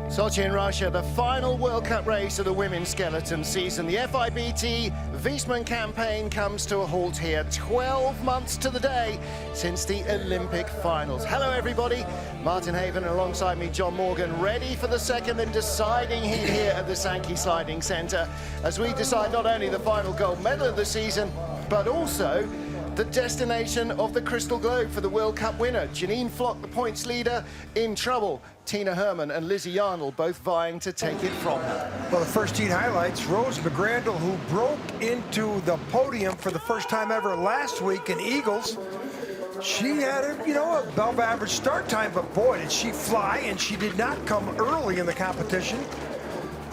Sochi in Russia, the final World Cup race of the women's skeleton season. The FIBT Viessmann campaign comes to a halt here, 12 months to the day since the Olympic finals. Hello everybody, Martin Haven alongside me, John Morgan, ready for the second and deciding heat here at the Sanki Sliding Center as we decide not only the final gold medal of the season, but also the destination of the Crystal Globe for the World Cup winner. Janine Flock, the points leader, in trouble. Tina Hermann and Lizzy Yarnold both vying to take it from her. Well, the first heat highlights, Rose McGrandle, who broke into the podium for the first time ever last week in Eagles. She had a above average start time, but boy, did she fly, and she did not come early in the competition.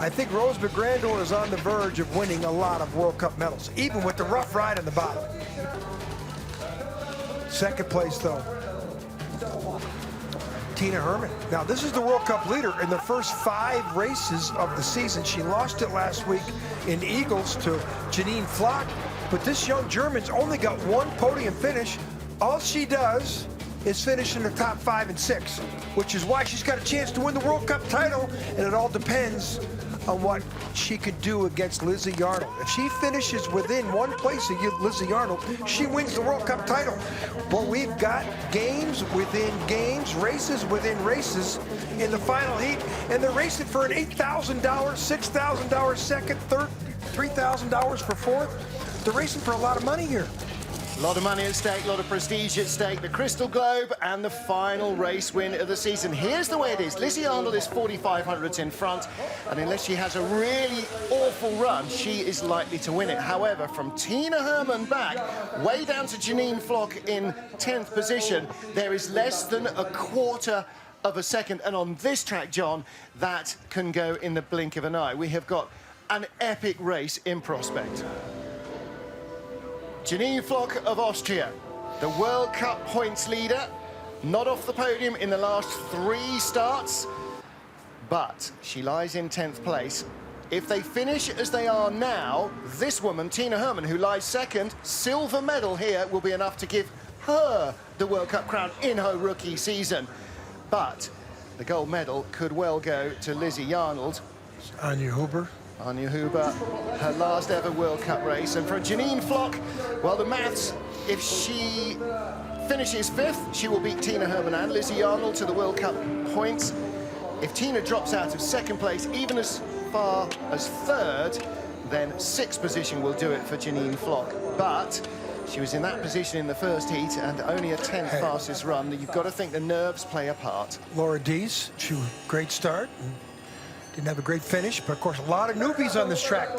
I think Rose McGrandle is on the verge of winning a lot of World Cup medals, even with the rough ride in the bottom. Second place, though, Tina Hermann. Now, this is the World Cup leader in the first 5 races of the season. She lost it last week in Eagles to Janine Flock, but this young German's only got 1 podium finish. All she does is finish in the top 5 and 6, which is why she's got a chance to win the World Cup title, and it all depends on what she could do against Lizzy Yarnold. If she finishes within 1 place of Lizzy Yarnold, she wins the World Cup title. But we've got games within games, races within races in the final heat, and they're racing for an $8,000, $6,000 second, third, $3,000 for fourth. They're racing for a lot of money here. A lot of money at stake, a lot of prestige at stake. The Crystal Globe and the final race win of the season. Here's the way it is. Lizzy Yarnold is 4,500 in front, and unless she has a really awful run, she is likely to win it. However, from Tina Hermann back, way down to Janine Flock in 10th position, there is less than a quarter of a second. And on this track, John, that can go in the blink of an eye. We have got an epic race in prospect. Janine Flock of Austria, the World Cup points leader, not off the podium in the last 3 starts, but she lies in 10th place. If they finish as they are now, this woman, Tina Hermann, who lies second, silver medal here will be enough to give her the World Cup crown in her rookie season. But the gold medal could well go to Lizzy Yarnold. Anja Huber, her last ever World Cup race. And for Janine Flock, well, the maths, if she finishes 5th, she will beat Tina Hermann and Lizzy Yarnold to the World Cup points. If Tina drops out of 2nd place, even as far as 3rd, then 6th position will do it for Janine Flock. But she was in that position in the first heat and only a 10th fastest run. You've got to think the nerves play a part. Deese, great start. Didn't have a great finish, but of course, a lot of newbies on this track.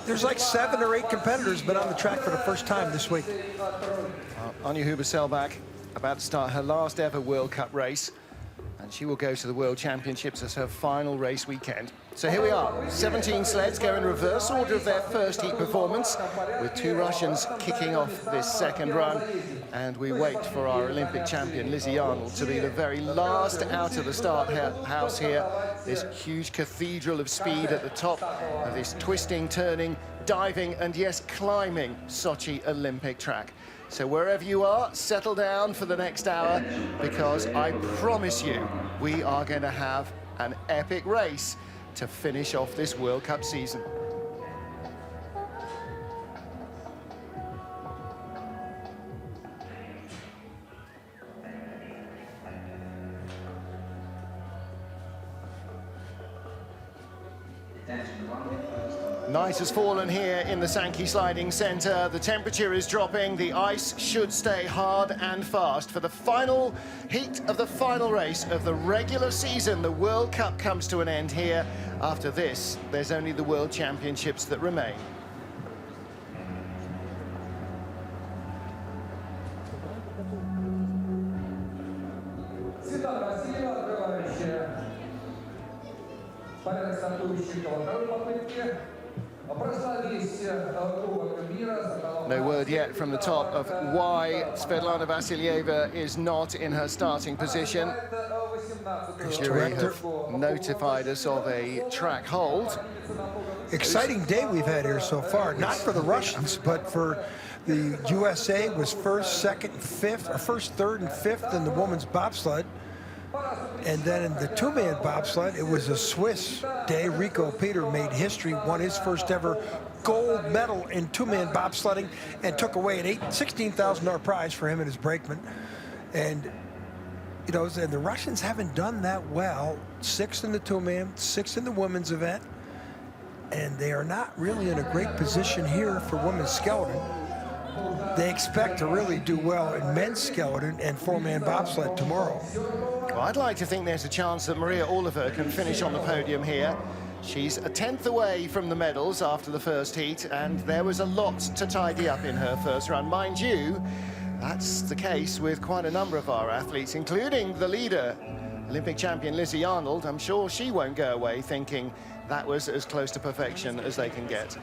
There's like 7 or 8 competitors been on the track for the first time this week. Anja Huber-Selbach about to start her last ever World Cup race, and she will go to the World Championships as her final race weekend. So here we are, 17 sleds go in reverse order of their first heat performance, with 2 Russians kicking off this second run, and we wait for our Olympic champion Lizzy Yarnold to be the very last out of the start house here. This huge cathedral of speed at the top of this twisting, turning, diving, and yes, climbing Sochi Olympic track. So wherever you are, settle down for the next hour, because I promise you, we are going to have an epic race to finish off this World Cup season. Night has fallen here in the Sanki Sliding Center. The temperature is dropping. The ice should stay hard and fast. For the final heat of the final race of the regular season, the World Cup comes to an end here. After this, there's only the World Championships that remain. Svetlana Vasilyeva, открывающая порядок стартующих во второй попытке. No word yet from the top of why Svetlana Vasilyeva is not in her starting position. The jury have notified us of a track hold. Exciting day we've had here so far, not for the Russians, but for the USA. Was first, second, fifth, or first, third, and fifth in the women's bobsled. And then in the two-man bobsled, it was a Swiss day. Rico Peter made history, won his first ever gold medal in two-man bobsledding, and took away an $16,000 prize for him and his brakeman. And you know, and the Russians haven't done that well. 6th in the two-man, 6th in the women's event, and they are not really in a great position here for women's skeleton. They expect to really do well in men's skeleton and four-man bobsled tomorrow. Well, I'd like to think there's a chance that Maria Oliver can finish on the podium here. She's a 10th away from the medals after the first heat, and there was a lot to tidy up in her first run. Mind you, that's the case with quite a number of our athletes, including the leader, Olympic champion Lizzy Yarnold. I'm sure she won't go away thinking that was as close to perfection as they can get.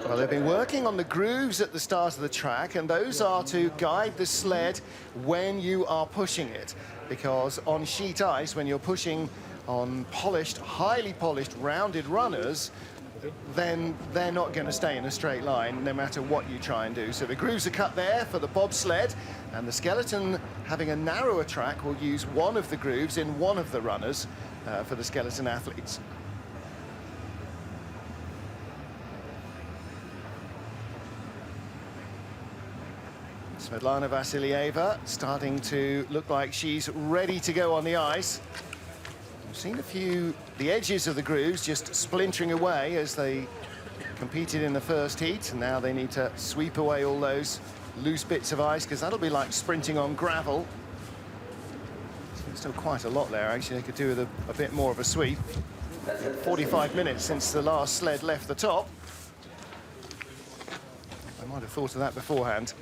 Well, they've been working on the grooves at the start of the track, and those are to guide the sled when you are pushing it, because on sheet ice, when you're pushing on polished, highly polished, rounded runners, then they're not going to stay in a straight line no matter what you try and do. So the grooves are cut there for the bobsled, and the skeleton, having a narrower track, will use one of the grooves in one of the runners for the skeleton athletes. Svetlana Vasilyeva starting to look like she's ready to go on the ice. We've seen the edges of the grooves just splintering away as they competed in the first heat, and now they need to sweep away all those loose bits of ice, because that'll be like sprinting on gravel. There's still quite a lot there, actually. They could do with a bit more of a sweep. 45 minutes since the last sled left the top. I might have thought of that beforehand.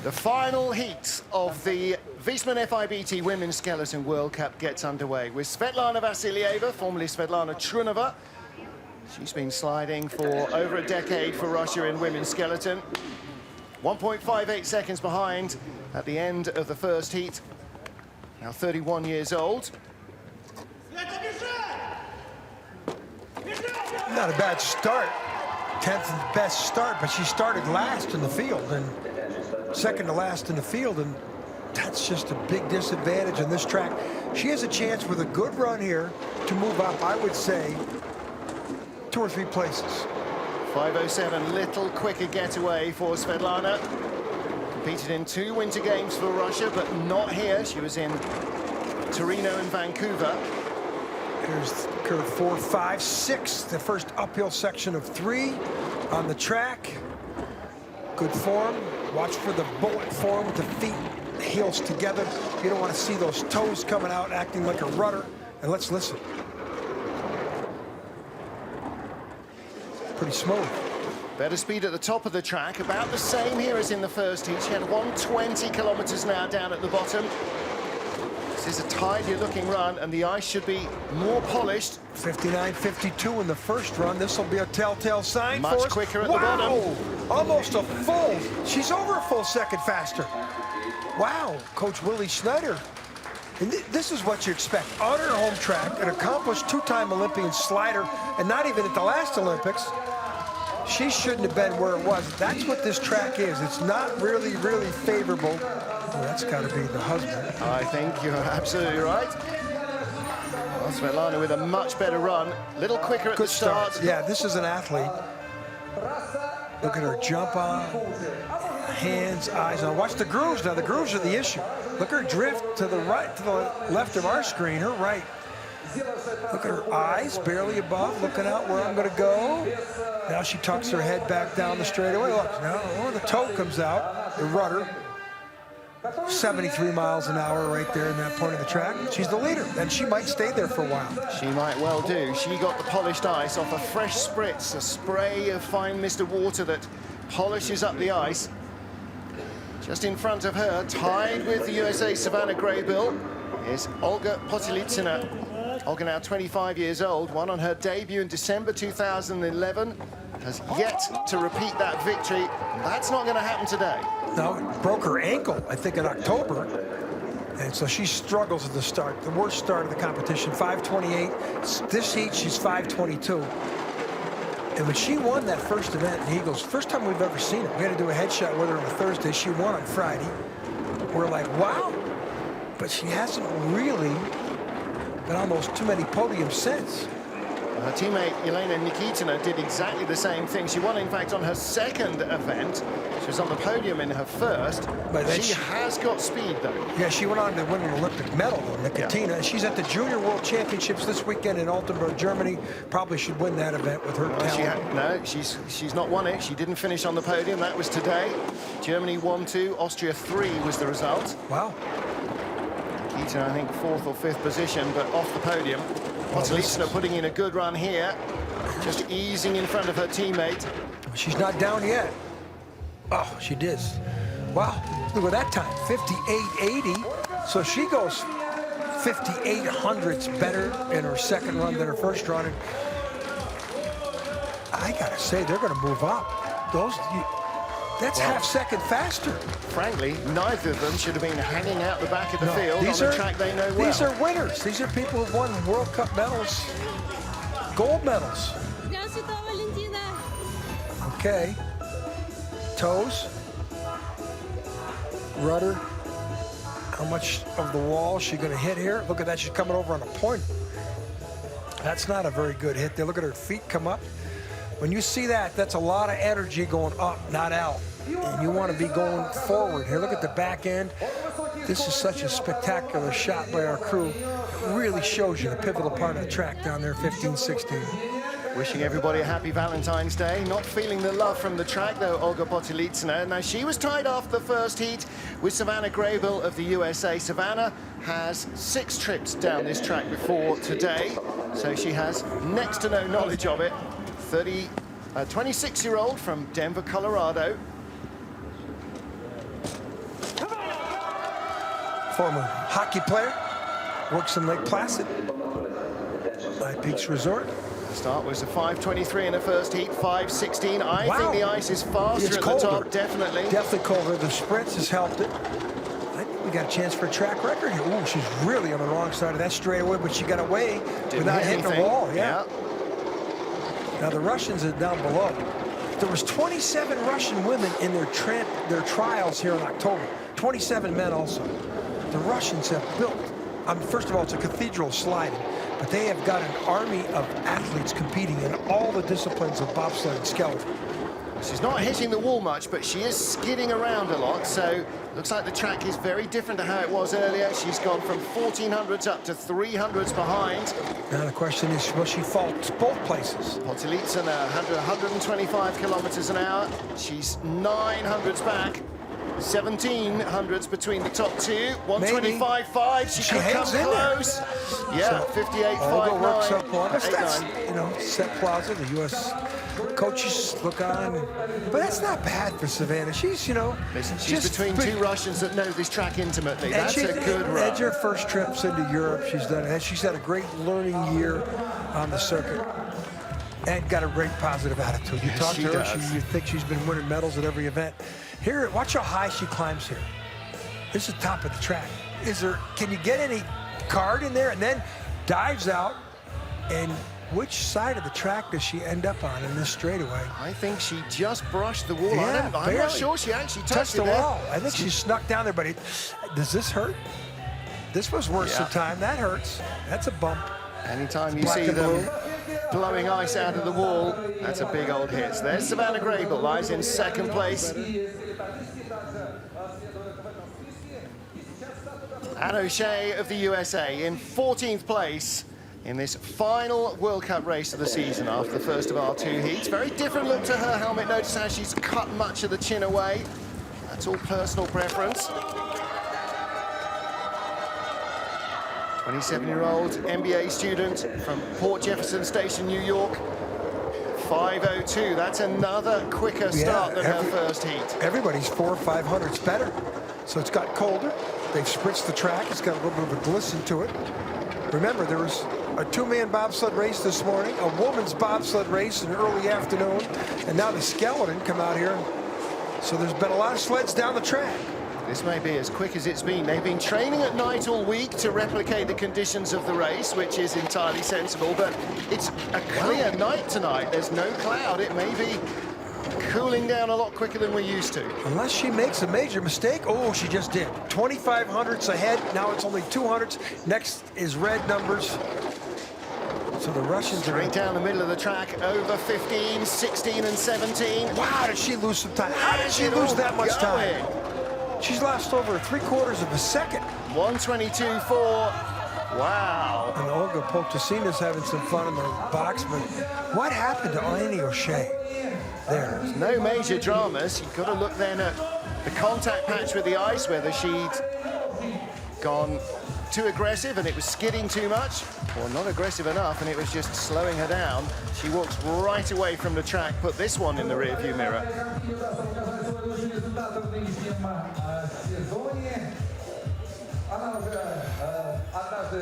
The final heat of the Viessmann FIBT Women's Skeleton World Cup gets underway with Svetlana Vasilyeva, formerly Svetlana Trunova. She's been sliding for over a decade for Russia in women's skeleton. 1.58 seconds behind at the end of the first heat. Now 31 years old. Not a bad start. 10th best start, but she started last in the field and second to last in the field, and that's just a big disadvantage on this track. She has a chance with a good run here to move up, I would say, 2 or 3 places. 5:07, little quicker getaway for Svetlana. Competed in 2 winter games for Russia, but not here. She was in Torino and Vancouver. Here's curve 4, 5, 6, the first uphill section of 3 on the track. Good form. Watch for the bullet form with the feet, heels together. You don't want to see those toes coming out acting like a rudder. And let's listen. Pretty smooth. Better speed at the top of the track, about the same here as in the first heat. She had 120 kilometers an hour down at the bottom. This is a tidier looking run, and the ice should be more polished. 59.52 in the first run. This will be a telltale sign for us. Much quicker at the bottom. Almost a full. She's over a full second faster. Wow, Coach Willie Schneider. And this is what you expect. On her home track, an accomplished 2-time Olympian slider, and not even at the last Olympics. She shouldn't have been where it was. That's what this track is. It's not really favorable. Well, that's got to be the husband. I think you're absolutely right. Well, Svetlana with a much better run. Little quicker at the start. Yeah, this is an athlete. Look at her jump on. Hands, eyes on. Watch the grooves now. The grooves are the issue. Look at her drift to the right, to the left of our screen, her right. Look at her eyes, barely above, looking out where I'm going to go. Now she tucks her head back down the straightaway. Look, now the toe comes out, the rudder. 73 miles an hour right there in that point of the track. She's the leader, and she might stay there for a while. She might well do. She got the polished ice off a fresh spritz, a spray of fine mist of water that polishes up the ice. Just in front of her, tied with the USA Savannah Graybill, is Olga Potylitsina. Olga, now 25 years old, won on her debut in December 2011, has yet to repeat that victory. That's not going to happen today. No, broke her ankle, I think, in October. And so she struggles at the start, the worst start of the competition, 5:28. This heat, she's 5:22. And when she won that first event in Eagles, first time we've ever seen her. We had to do a headshot with her on a Thursday. She won on Friday. We're like, wow. But she hasn't really been on those too many podiums since. Her teammate Irina Stomatina did exactly the same thing. She won, in fact, on her second event. She was on the podium in her first. But she has got speed, though. Yeah, she went on to win an Olympic medal, Stomatina. Yeah. She's at the Junior World Championships this weekend in Altenburg, Germany. Probably should win that event with her talent. She's not won it. She didn't finish on the podium. That was today. Germany 1-2, Austria 3 was the result. Wow. Stomatina, I think, 4th or 5th position, but off the podium. Vasilyeva putting in a good run here, just easing in front of her teammate. She's not down yet. Oh, she did. Wow, look at that time, 58.80. So she goes 58 hundredths better in her second run than her first run. And I gotta say, they're gonna move up. That's half-second faster. Frankly, neither of them should have been hanging out the back of the field on a track they know well. These are winners. These are people who've won World Cup medals, gold medals. Okay. Toes. Rudder. How much of the wall is she going to hit here? Look at that. She's coming over on a point. That's not a very good hit there. Look at her feet come up. When you see that, that's a lot of energy going up, not out. And you want to be going forward here. Look at the back end. This is such a spectacular shot by our crew. It really shows you the pivotal part of the track down there, 15-16. Wishing everybody a happy Valentine's Day. Not feeling the love from the track, though, Olga Potylytsina. Now, she was tied after the first heat with Savannah Graybill of the USA. Savannah has 6 trips down this track before today, so she has next to no knowledge of it. 26-year-old from Denver, Colorado. Former hockey player, works in Lake Placid, High Peaks Resort. Start was a 5:23 in the first heat, 5:16. I think the ice is faster at the top, definitely. Definitely colder. The sprints has helped it. I think we got a chance for a track record here. Ooh, she's really on the wrong side of that straightaway, but she got away without hitting the wall. Yeah. Now the Russians are down below. There was 27 Russian women in their trials here in October. 27 men also. The Russians have built, first of all, it's a cathedral sliding, but they have got an army of athletes competing in all the disciplines of bobsled and skeleton. She's not hitting the wall much, but she is skidding around a lot, so looks like the track is very different to how it was earlier. She's gone from 1400s up to 300s behind. Now the question is, will she fall both places? Potylytsina, 125 kilometers an hour. She's 900s back. 1700s between the top two. 125.5. She could come close. Yeah, 58.59. Works up on us. That's, you know, Set Plaza, the U.S. coaches look on. But that's not bad for Savannah. She's, you know, listen, she's between two Russians that know this track intimately. That's a good run. It's her first trips into Europe. She's done it. She's had a great learning year on the circuit. And got a great positive attitude. You talk to her, you think she's been winning medals at every event. Here, watch how high she climbs here. This is the top of the track. Can you get any card in there? And then dives out. And which side of the track does she end up on in this straightaway? I think she just brushed the wall. Yeah, I'm not sure she actually touched the wall. I think she snuck down there, but does this hurt? This was worth some time. That hurts. That's a bump. Anytime you see them blowing ice out of the wall, that's a big old hit. So there's Savannah Graybill, lies in second place. Anne O'Shea of the USA in 14th place in this final World Cup race of the season after the first of our 2 heats. Very different look to her helmet. Notice how she's cut much of the chin away. That's all personal preference. 27-year-old MBA student from Port Jefferson Station, New York. 5:02. That's another quicker start than her first heat. Everybody's 400 or 500s better. So it's got colder. They've spritzed the track. It's got a little bit of a glisten to it. Remember, there was a 2-man bobsled race this morning, a woman's bobsled race in the early afternoon, and now the skeleton come out here. So there's been a lot of sleds down the track. This may be as quick as it's been. They've been training at night all week to replicate the conditions of the race, which is entirely sensible, but it's a clear night tonight. There's no cloud. It may be cooling down a lot quicker than we're used to. Unless she makes a major mistake. Oh, she just did. 2,500s ahead. Now it's only 200s. Next is red numbers. So the Russians Straight down the middle of the track, over 15, 16 and 17. Wow, did she lose some time? How did she lose that much time? She's lost over 3/4 of a second. 1:22.4. Wow. And Olga Poltasina's having some fun in the box, but what happened to Anja O'Shea? There. No major dramas. You've got to look then at the contact patch with the ice, whether she'd gone too aggressive and it was skidding too much, or not aggressive enough and it was just slowing her down. She walks right away from the track, put this one in the rearview mirror.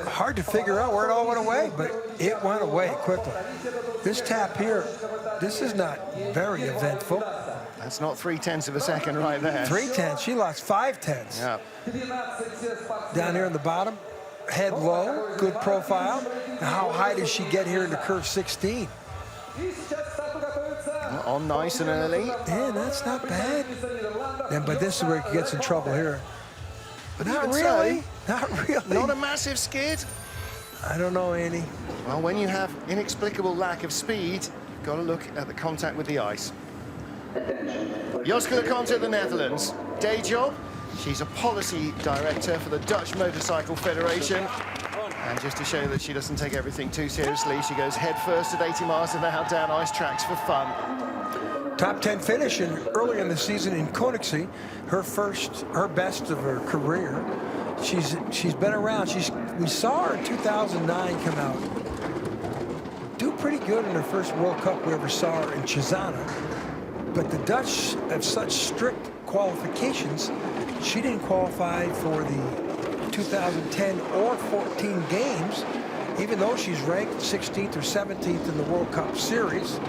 Hard to figure out where it all went away, but it went away quickly. This tap here, this is not very eventful. That's not 0.3 of a second right there. 3/10, she lost 5/10. Yeah. Down here in the bottom, head low, good profile. Now how high does she get here into curve 16? On nice and early. Yeah, that's not bad. But this is where she gets in trouble here. But not really, not really. Not a massive skid. I don't know, Annie. Well, when you have inexplicable lack of speed, you've got to look at the contact with the ice. Joska Le Carte of the Netherlands. Day job, she's a policy director for the Dutch Motorcycle Federation. And just to show that she doesn't take everything too seriously, she goes head first at 80 miles an hour down ice tracks for fun. Top 10 finish early in the season in Königssee, her best of her career. She's been around. We saw her in 2009 come out, do pretty good in her first World Cup we ever saw her in Cesana. But the Dutch have such strict qualifications, she didn't qualify for the 2010 or 14 games, even though she's ranked 16th or 17th in the World Cup Series.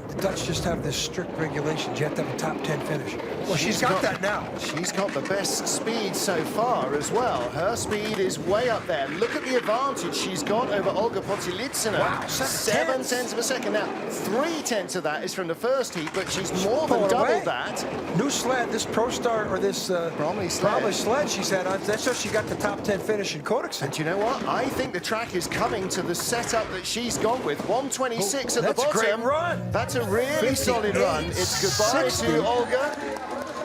The Dutch just have this strict regulations. You have to have a top 10 finish. Well, she's got that now. She's got the best speed so far as well. Her speed is way up there. Look at the advantage she's got over Olga Potylitsina. Wow, 7/10 of a second. Now, 3/10 of that is from the first heat, but she's more than double that. New sled, this Pro Star, or this Bromley sled she's had on. That's how she got the top 10 finish in Königssee. And you know what? I think the track is coming to the setup that she's gone with. 1:26 at the bottom. That's a great run. That's a really solid run. It's goodbye 60. to Olga.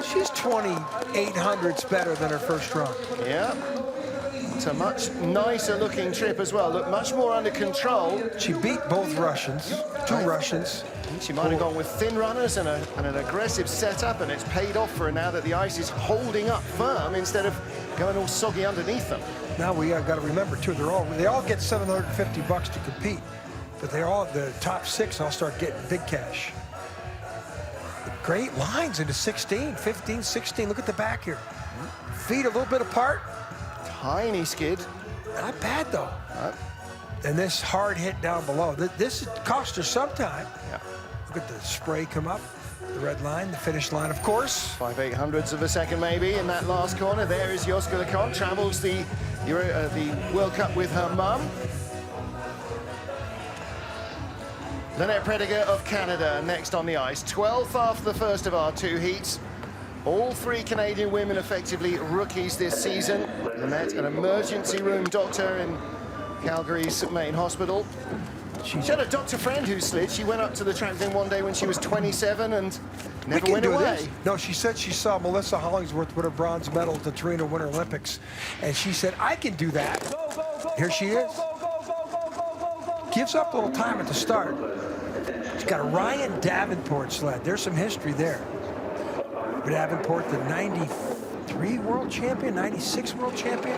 She's 2,800s better than her first run. Yeah. It's a much nicer looking trip as well. Look, much more under control. She beat both Russians, two Russians. She might have gone with thin runners and an aggressive setup, and it's paid off for her now that the ice is holding up firm instead of going all soggy underneath them. Now we got to remember too, they all get $750 to compete, but the top 6 all start getting big cash. Great lines into 16, 15, 16. Look at the back here. Feet a little bit apart. Tiny skid. Not bad though. And this hard hit down below. This cost her some time. Yeah. Look at the spray come up. The red line, the finish line, of course. 5/800ths of a second maybe in that last corner. There is Joska Le Carte, travels the World Cup with her mum. Lynette Prediger of Canada next on the ice. 12th after the first of our 2 heats. All 3 Canadian women effectively rookies this season. Lynette, an emergency room doctor in Calgary's main hospital. She had a doctor friend who slid. She went up to the track then one day when she was 27 and never went away. No, she said she saw Melissa Hollingsworth with her bronze medal at the Torino Winter Olympics, and she said, I can do that. Here she is. Gives up a little time at the start. She's got a Ryan Davenport sled. There's some history there. Davenport, the 93 world champion, 96 world champion.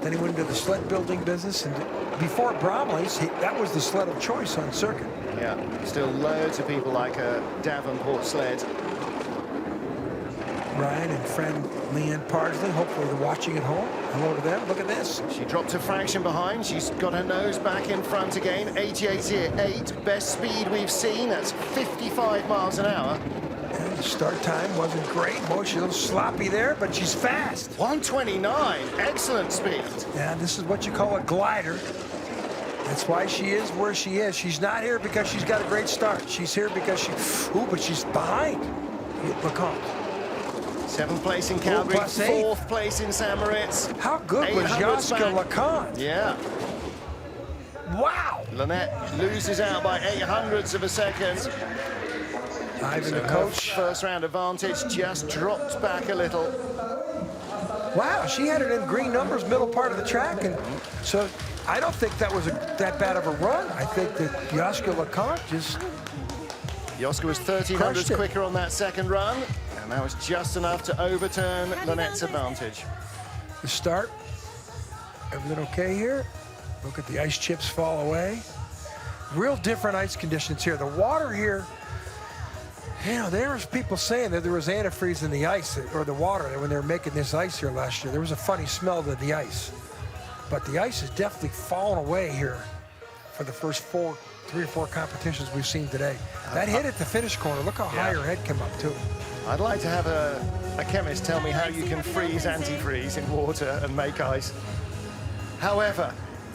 Then he went into the sled building business, and before Bromley's, that was the sled of choice on circuit. Yeah, still loads of people like a Davenport sled. Ryan and friend Leanne Parsley, hopefully they're watching at home. Hello to them. Look at this. She dropped a fraction behind. She's got her nose back in front again. 88.8, best speed we've seen. That's 55 miles an hour. And Start time wasn't great. She's a little sloppy there, but she's fast. 1:29, excellent speed. Yeah, this is what you call a glider. That's why she is where she is. She's not here because she's got a great start. She's here because but she's behind Le Carte. 7th place in Calgary, 4th place in St. Moritz. How good was Joska Le Carte? Yeah. Wow. Lynette loses out by 0.08 of a second. Ivan, So the coach. First round advantage just dropped back a little. Wow, she had it in green numbers, middle part of the track, and so I don't think that was that bad of a run. I think that Joska Le Carte just... Joska was 1300 quicker on that second run, and that was just enough to overturn Lynette's advantage. The start, everything okay here? Look at the ice chips fall away. Real different ice conditions here. The water here, you know, there was people saying that there was antifreeze in the ice or the water when they were making this ice here last year. There was a funny smell to the ice. But the ice has definitely fallen away here for the first 3 or 4 competitions we've seen today. That hit at the finish corner. Look how high her head came up too. I'd like to have a chemist tell me how you can freeze antifreeze in water and make ice. However,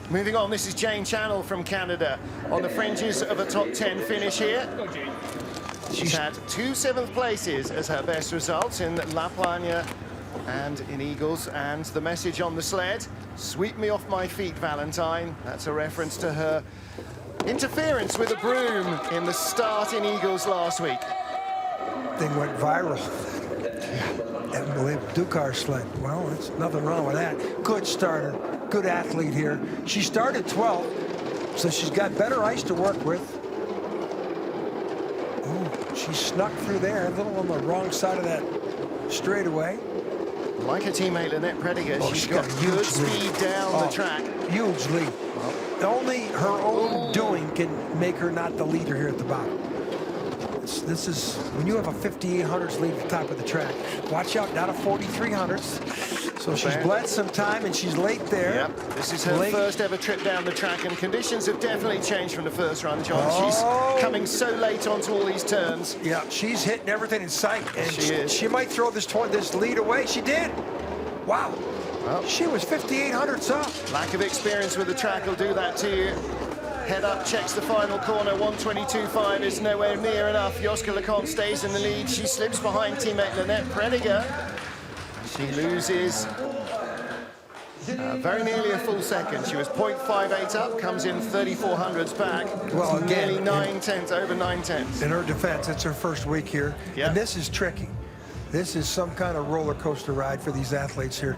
moving on, this is Jane Channell from Canada on the fringes of a top 10 finish here. She's had 2 7th places as her best results in La Plagne and in Eagles, and the message on the sled, sweep me off my feet, Valentine. That's a reference to her interference with a broom in the start in Eagles last week. Thing went viral. Unbelievable. Ducar sled. Well, there's nothing wrong with that. Good starter, good athlete here. She started 12th, so she's got better ice to work with. Oh, she snuck through there, a little on the wrong side of that straightaway. Like her teammate Lynette Prediger, she's got good speed down the track. Huge lead. Only her own doing can make her not the leader here at the bottom. This is when you have a 5800s lead at the top of the track. Watch out, down to 4300s. So she's bled some time and she's late there. Yep, this is her first ever trip down the track, and conditions have definitely changed from the first run, John. She's coming so late onto all these turns. Yeah, she's hitting everything in sight, and she is. She might throw this lead away. She did. Wow. Well, she was 5800s up. Lack of experience with the track will do that to you. Head up, checks the final corner. 1:22.5 is nowhere near enough. Joska Le Carte stays in the lead. She slips behind teammate Lynette Prediger. She loses very nearly a full second. She was 0.58 up, comes in 3400s back. Well, again, nearly 9/10, over 9/10. In her defense, it's her first week here. Yep. And this is tricky. This is some kind of roller coaster ride for these athletes here.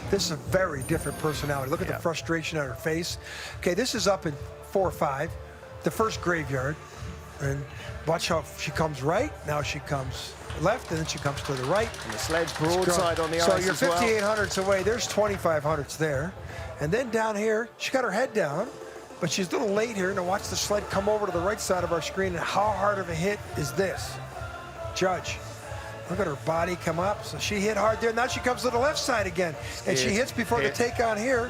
This is a very different personality. Look at the frustration on her face. Okay, this is up in 4-5, the first graveyard. And watch how she comes right. Now she comes left, and then she comes to the right. And the sled's broadside on the ice. So you're 5800s away. There's 2500s there. And then down here, she got her head down, but she's a little late here. Now watch the sled come over to the right side of our screen. And how hard of a hit is this? Judge. Look at her body come up. So she hit hard there. Now she comes to the left side again. And she hits before the take on here.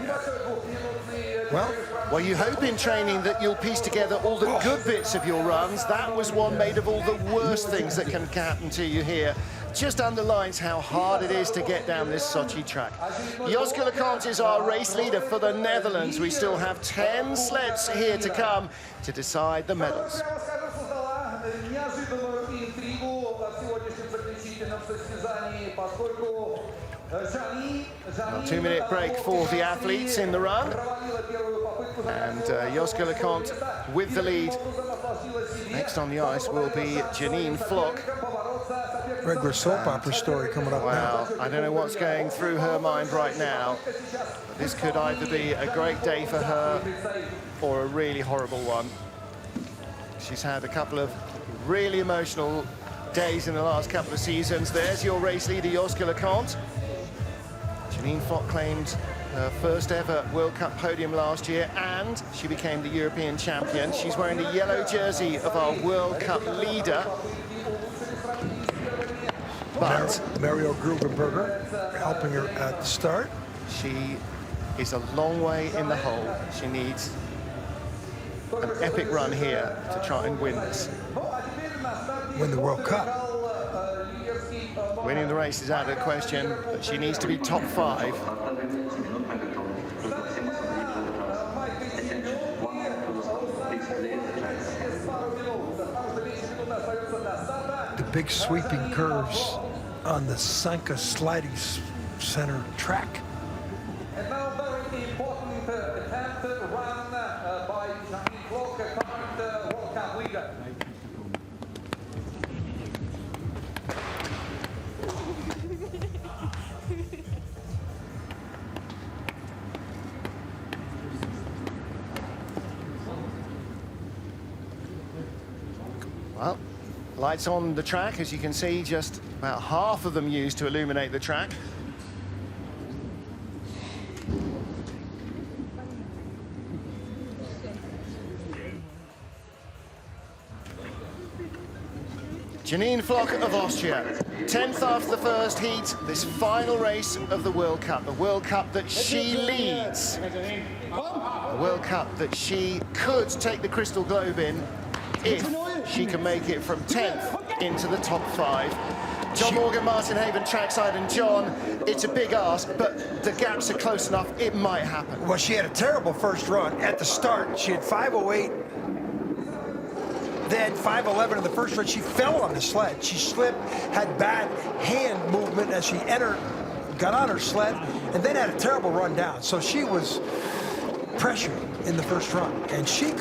Well, you hope in training that you'll piece together all the good bits of your runs. That was one made of all the worst things that can happen to you here. Just underlines how hard it is to get down this Sochi track. Joska Le Carte is our race leader for the Netherlands. We still have 10 sleds here to come to decide the medals. A 2-minute break for the athletes in the run. And Joska Le Carte with the lead. Next on the ice will be Janine Flock. Regular soap opera story coming up now. I don't know what's going through her mind right now. But this could either be a great day for her or a really horrible one. She's had a couple of really emotional days in the last couple of seasons. There's your race leader, Joska Le Carte. Janine Flock claimed her first ever World Cup podium last year, and she became the European champion. She's wearing the yellow jersey of our World Cup leader. But Mario Grubenberger helping her at the start. She is a long way in the hole. She needs an epic run here to try and win this. Win the World Cup. Winning the race is out of the question, but she needs to be top 5. The big sweeping curves on the Sanki Sliding Center track. And now very important attempt run by Janine Flock, current World Cup leader. Well, lights on the track, as you can see, just about half of them used to illuminate the track. Janine Flock of Austria, 10th after the first heat, this final race of the World Cup that she leads, a World Cup that she could take the Crystal Globe in if she can make it from 10th into the top 5. John Morgan, Martin Haven trackside, and John, it's a big ask, but the gaps are close enough, it might happen. Well, she had a terrible first run at the start. She had 5:08. Then 5:11 in the first run. She fell on the sled. She slipped, had bad hand movement as she entered, got on her sled, and then had a terrible run down. So she was pressured in the first run. And she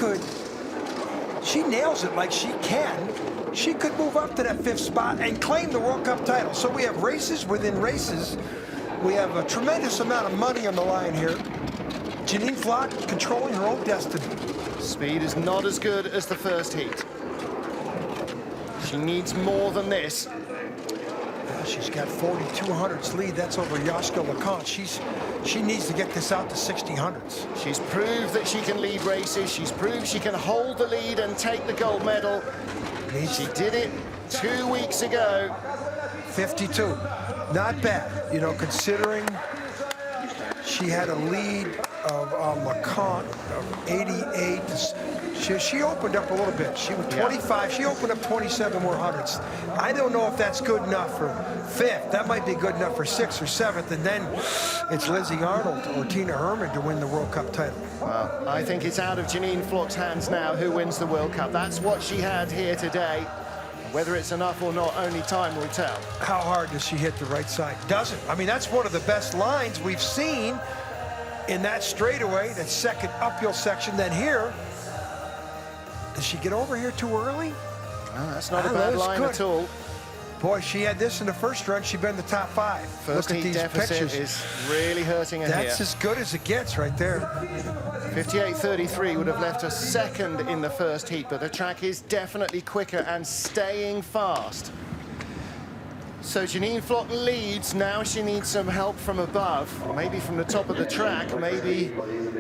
nails it like she can. She could move up to that 5th spot and claim the World Cup title. So we have races within races. We have a tremendous amount of money on the line here. Janine Flock controlling her own destiny. Speed is not as good as the first heat. She needs more than this. Well, she's got 4,200s lead. That's over Joska Le Carte. She needs to get this out to 60/100s. She's proved that she can lead races. She's proved she can hold the lead and take the gold medal. She did it 2 weeks ago. 52. Not bad, you know, considering she had a lead of Le Carte of 88. She opened up a little bit. She was 25. She opened up 27 more hundredths. I don't know if that's good enough for 5th. That might be good enough for 6th or 7th. And then it's Lizzy Yarnold or Tina Hermann to win the World Cup title. Well, I think it's out of Janine Flock's hands now who wins the World Cup. That's what she had here today. Whether it's enough or not, only time will tell. How hard does she hit the right side? Doesn't. I mean, that's one of the best lines we've seen in that straightaway, that second uphill section. Then here, does she get over here too early? Well, that's not a bad line at all. Boy, she had this in the first run. She'd been in the top 5. First heat deficit is really hurting her here. That's as good as it gets right there. 58.33 would have left her 2nd in the first heat, but the track is definitely quicker and staying fast. So Janine Flock leads. Now she needs some help from above, maybe from the top of the track, maybe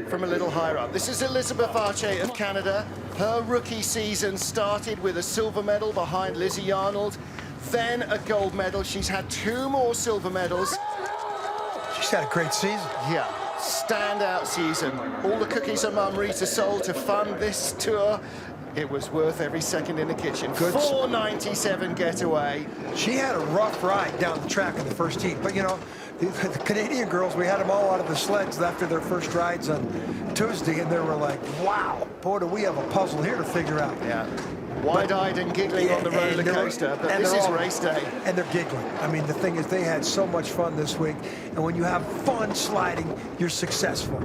from a little higher up. This is Elizabeth Arche of Canada. Her rookie season started with a silver medal behind Lizzy Yarnold, then a gold medal. She's had 2 more silver medals. She's had a great season. Yeah, standout season. All the cookies her mum Rita sold to fund this tour. It was worth every second in the kitchen. Good. 4.97 getaway. She had a rough ride down the track in the first heat, but you know, the Canadian girls, we had them all out of the sleds after their first rides on Tuesday, and they were like, wow, boy, do we have a puzzle here to figure out. Yeah. Wide-eyed and giggling on the roller coaster, but this is race day. And they're giggling. I mean, the thing is, they had so much fun this week, and when you have fun sliding, you're successful.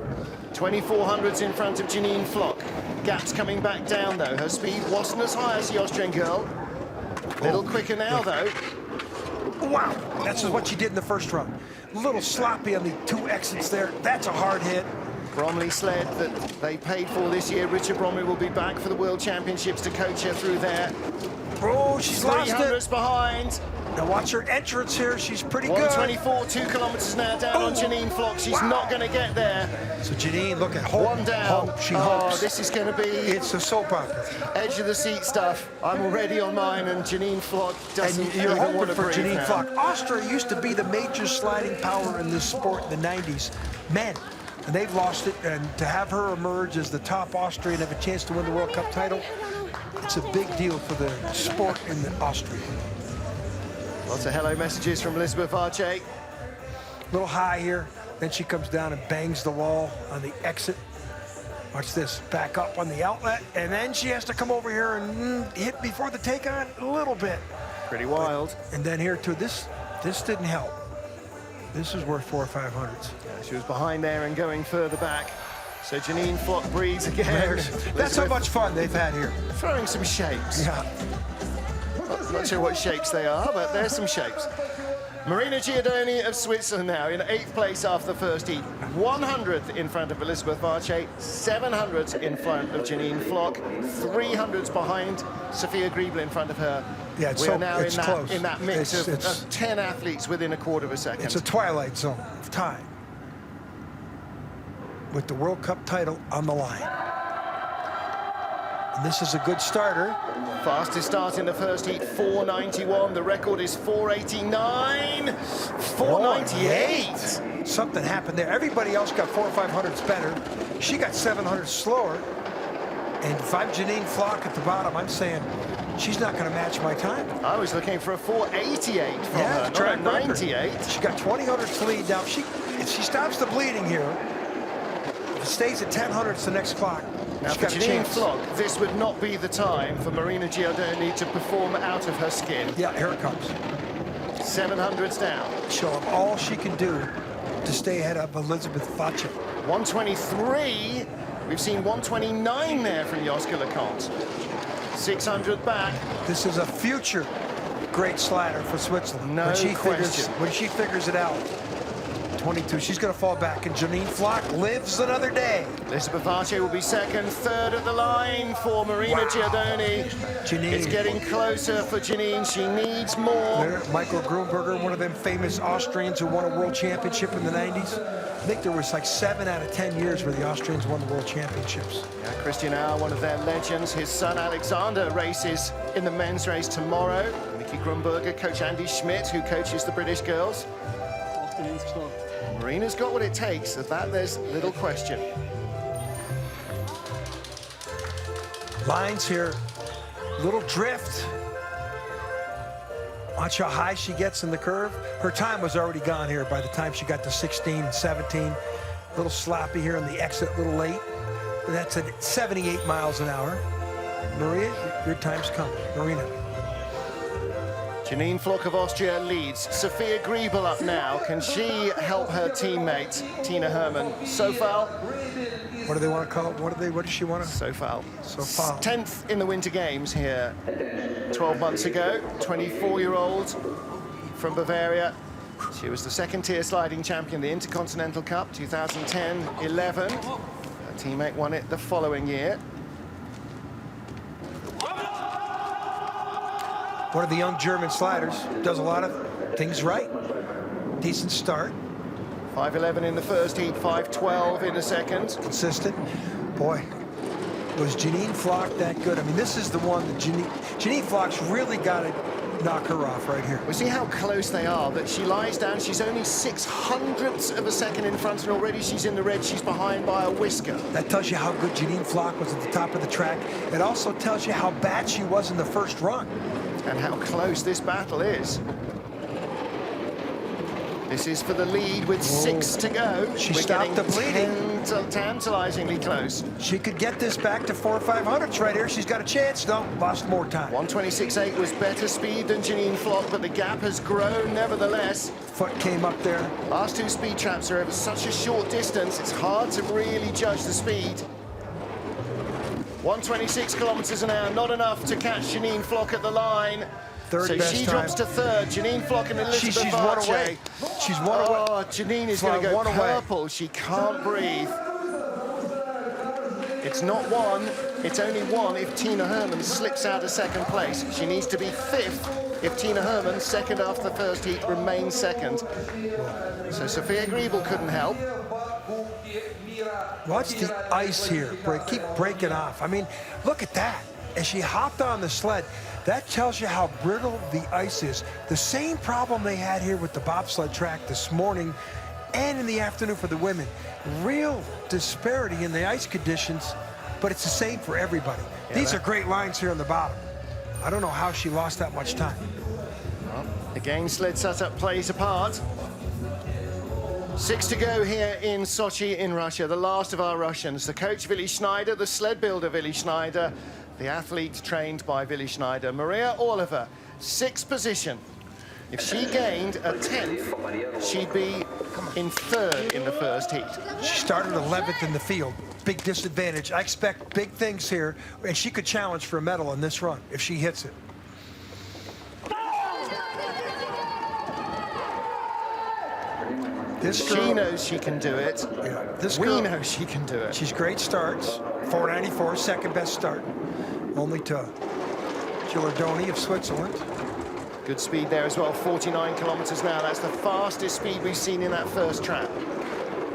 2400s in front of Janine Flock. Gaps coming back down, though. Her speed wasn't as high as the Austrian girl. A little quicker now, though. Wow, that's what she did in the first run. A little sloppy on the 2 exits there. That's a hard hit. Bromley sled that they paid for this year. Richard Bromley will be back for the World Championships to coach her through there. Oh, she's lost it. 300s behind. Now watch her entrance here. She's pretty good. 124, 2 kilometers now down on Janine Flock. She's not going to get there. So Janine, look at hope. One down. Hope. She hopes. This is going to be... It's a soap opera. Edge of the seat stuff. I'm already on mine, and Janine Flock doesn't and you're even hoping want to for breathe Janine now. Flock. Austria used to be the major sliding power in this sport in the 90s. Men. And they've lost it, and to have her emerge as the top Austrian and have a chance to win the World Cup title, it's a big deal for the sport in Austria. Lots of hello messages from Elizabeth Arche. Little high here, then she comes down and bangs the wall on the exit. Watch this, back up on the outlet, and then she has to come over here and hit before the take on a little bit. Pretty wild. And then here too, this didn't help. This is worth 400 or 500s. Yeah, she was behind there and going further back. So Janine Flock breathes again. That's how much fun they've had here. Throwing some shapes. Yeah. Not sure what shapes they are, but there's some shapes. Marina Giordani of Switzerland now in 8th place after the first heat. 100th in front of Elizabeth Arche, 700th in front of Janine Flock, 300s behind Sofia Grieble in front of her. Yeah, it's We're now close. in that mix of 10 athletes within a quarter of a second. It's a twilight zone of time with the World Cup title on the line. And this is a good starter. Fastest start in the first heat, 491. The record is 489, 498. Something happened there. Everybody else got 400 or 500s better. She got 700 slower. And if I'm Janine Flock at the bottom, I'm saying she's not going to match my time. I was looking for a 488 from her, not a 98. She got 20 hundredths to lead. Now, if she stops the bleeding here, if it stays at 10 hundredths the next clock, now, for Janine Flock, this would not be the time for Marina Giordani to perform out of her skin. Yeah, here it comes. 700s down. Show them all she can do to stay ahead of Elizabeth Arche. 123. We've seen 129 there from Joska Le Carte. 600 back. This is a future great slider for Switzerland. No question. When she figures it out. 22, she's going to fall back, and Janine Flock lives another day. Elizabeth Arche will be second, third at the line for Marina Giordani. Janine. It's getting closer for Janine. She needs more. There, Michael Grumberger, one of them famous Austrians who won a world championship in the 90s. I think there was like 7 out of 10 years where the Austrians won the world championships. Yeah, Christian Auer, one of their legends. His son Alexander races in the men's race tomorrow. Mickey Grumberger, coach Andy Schmidt, who coaches the British girls. Marina's got what it takes, of that there's little question. Lines here, little drift. Watch how high she gets in the curve. Her time was already gone here by the time she got to 16, 17. A little sloppy here on the exit, a little late. But that's at 78 miles an hour. Maria, your time's come. Marina. Janine Flock of Austria leads. Sofia Grieble up now. Can she help her teammate, Tina Hermann? Sofal. What do they want to call it? What does she want to? Sofal. Sofal. 10th in the Winter Games here 12 months ago. 24-year-old from Bavaria. She was the second-tier sliding champion, the Intercontinental Cup, 2010-11. Her teammate won it the following year. One of the young German sliders, does a lot of things right. Decent start. 5:11 in the first heat, 5:12 in the second. Consistent. Boy, was Janine Flock that good? I mean, this is the one that Janine Flock's really got to knock her off right here. We see how close they are, that she lies down. She's only 0.06 of a second in front, and already she's in the red. She's behind by a whisker. That tells you how good Janine Flock was at the top of the track. It also tells you how bad she was in the first run. And how close this battle is. This is for the lead with 6 to go. She stopped the bleeding. Tantalizingly close. She could get this back to 400 or 500s right here. She's got a chance. No, lost more time. 126.8 was better speed than Janine Flock, but the gap has grown nevertheless. Foot came up there. Last 2 speed traps are over such a short distance, it's hard to really judge the speed. 126 kilometers an hour, not enough to catch Janine Flock at the line. Third so best she time. drops to third. Janine Flock and Elizabeth She's one Arche. away. She's one away. Oh, Janine is going to go purple. She can't breathe. It's not 1, it's only 1 if Tina Hermann slips out of second place. She needs to be 5th if Tina Hermann, second after the first heat, remains second. So Sofia Grieble couldn't help. Watch the ice here. Keep breaking off. I mean, look at that. As she hopped on the sled, that tells you how brittle the ice is. The same problem they had here with the bobsled track this morning and in the afternoon for the women. Real disparity in the ice conditions, but it's the same for everybody. Yeah, these are great lines here on the bottom. I don't know how she lost that much time. Well, Again, sled setup plays a part. 6 to go here in Sochi in Russia, the last of our Russians. The coach, Willi Schneider, the sled builder, Willi Schneider, the athlete trained by Willi Schneider. Maria Orlova, 6th position. If she gained a 10th, she'd be in 3rd in the first heat. She started 11th in the field. Big disadvantage. I expect big things here, and she could challenge for a medal in this run if she hits it. She knows she can do it. Yeah, we know she can do it. She's great starts. 494, second best start. Only to Giordani of Switzerland. Good speed there as well, 49 kilometers now. That's the fastest speed we've seen in that first trap.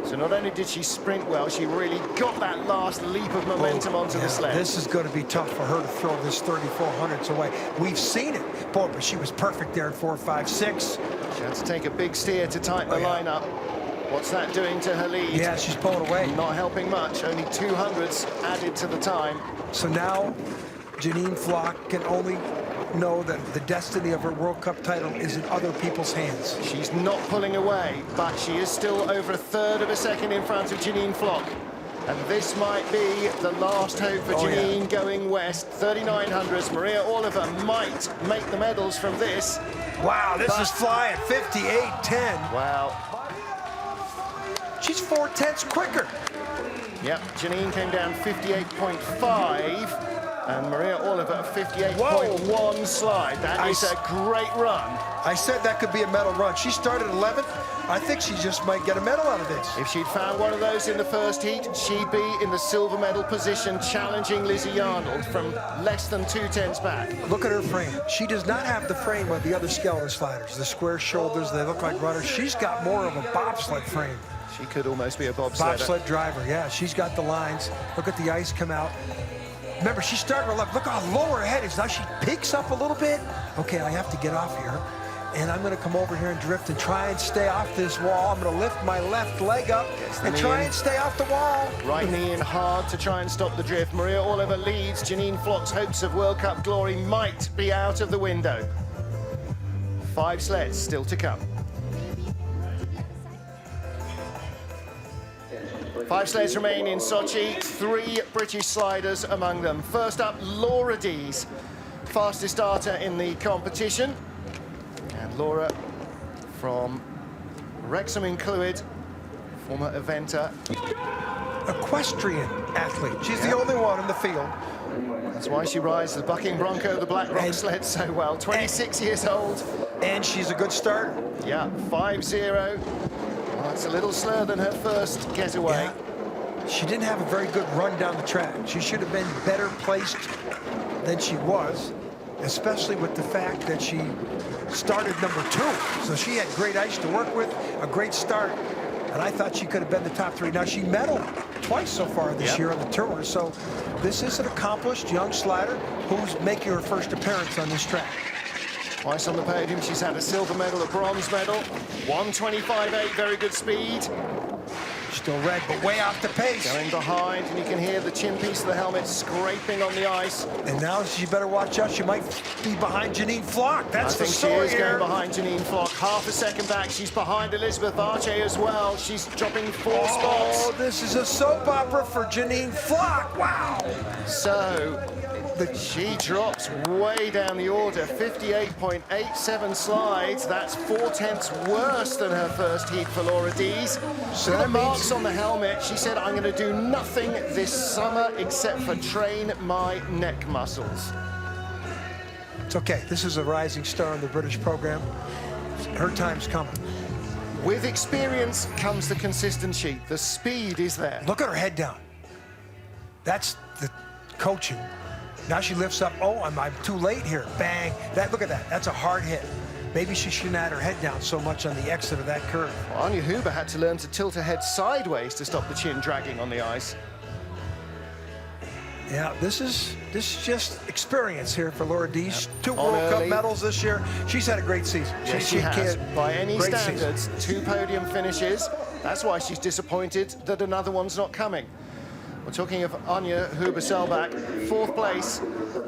So not only did she sprint well, she really got that last leap of momentum onto the sled. This is going to be tough for her to throw this 3400s away. We've seen it. Boy, but she was perfect there in 4, 5, 6. She had to take a big steer to tighten the lineup. What's that doing to her lead? Yeah, she's pulling away. Not helping much. Only 200s added to the time. So now Janine Flock can only know that the destiny of her World Cup title is in other people's hands. She's not pulling away, but she is still over 1/3 of a second in front of Janine Flock. And this might be the last hope for Janine going west. 3900s. Maria Orlova might make the medals from this. Wow, this is flying. 58.10. Wow. She's 4/10ths quicker. Yep, Janine came down 58.5. And Maria Orlova 58.1 slide. That is a great run. I said that could be a medal run. She started 11th. I think she just might get a medal out of this. If she'd found one of those in the first heat, she'd be in the silver medal position, challenging Lizzy Yarnold from less than 2/10ths back. Look at her frame. She does not have the frame of the other skeleton sliders. The square shoulders, they look like runners. She's got more of a bobsled frame. She could almost be a bobsledder. Bobsled driver, yeah. She's got the lines. Look at the ice come out. Remember, she started her left. Look how low her head is. Now she peaks up a little bit. Okay, I have to get off here. And I'm going to come over here and drift and try and stay off this wall. I'm going to lift my left leg up and try and stay off the wall. Right knee in hard to try and stop the drift. Maria Orlova leads. Janine Flock's hopes of World Cup glory might be out of the window. 5 sleds still to come. 5 sleds remain in Sochi, 3 British sliders among them. First up, Laura Deese, fastest starter in the competition. And Laura from Wrexham in Clwyd, former eventer. Equestrian athlete. She's the only one in the field. That's why she rides the bucking bronco, the Black Rock sled so well. 26 years old. And she's a good start. Yeah, 5-0. Well, it's a little slower than her first getaway. Yeah. She didn't have a very good run down the track. She should have been better placed than she was, especially with the fact that she started number 2. So she had great ice to work with, a great start. And I thought she could have been the top 3. Now, she medaled twice so far this year on the tour. So this is an accomplished young slider who's making her first appearance on this track. Twice on the podium. She's had a silver medal, a bronze medal. 1:25.8, very good speed. Still red, but way off the pace. Going behind, and you can hear the chin piece of the helmet scraping on the ice. And now she better watch out. She might be behind Janine Flock. That's the story here. I think she is going behind Janine Flock. Half a second back. She's behind Elizabeth Arche as well. She's dropping 4 spots. Oh, this is a soap opera for Janine Flock. Wow. So she drops way down the order. 58.87 slides. That's 4/10ths worse than her first heat for Laura Deese. So the that marks on the helmet. She said, I'm going to do nothing this summer except for train my neck muscles. It's okay. This is a rising star in the British program. Her time's coming. With experience comes the consistency. The speed is there. Look at her head down. That's the coaching. Now she lifts up. Oh, I'm too late here. Bang. Look at that. That's a hard hit. Maybe she shouldn't have had her head down so much on the exit of that curve. Well, Anja Huber had to learn to tilt her head sideways to stop the chin dragging on the ice. Yeah, this is just experience here for Laura Deese. 2 World Cup medals this year. She's had a great season. Yes, she has. By any standards, 2 podium finishes. That's why she's disappointed that another one's not coming. We're talking of Anja Huber-Selbach, 4th place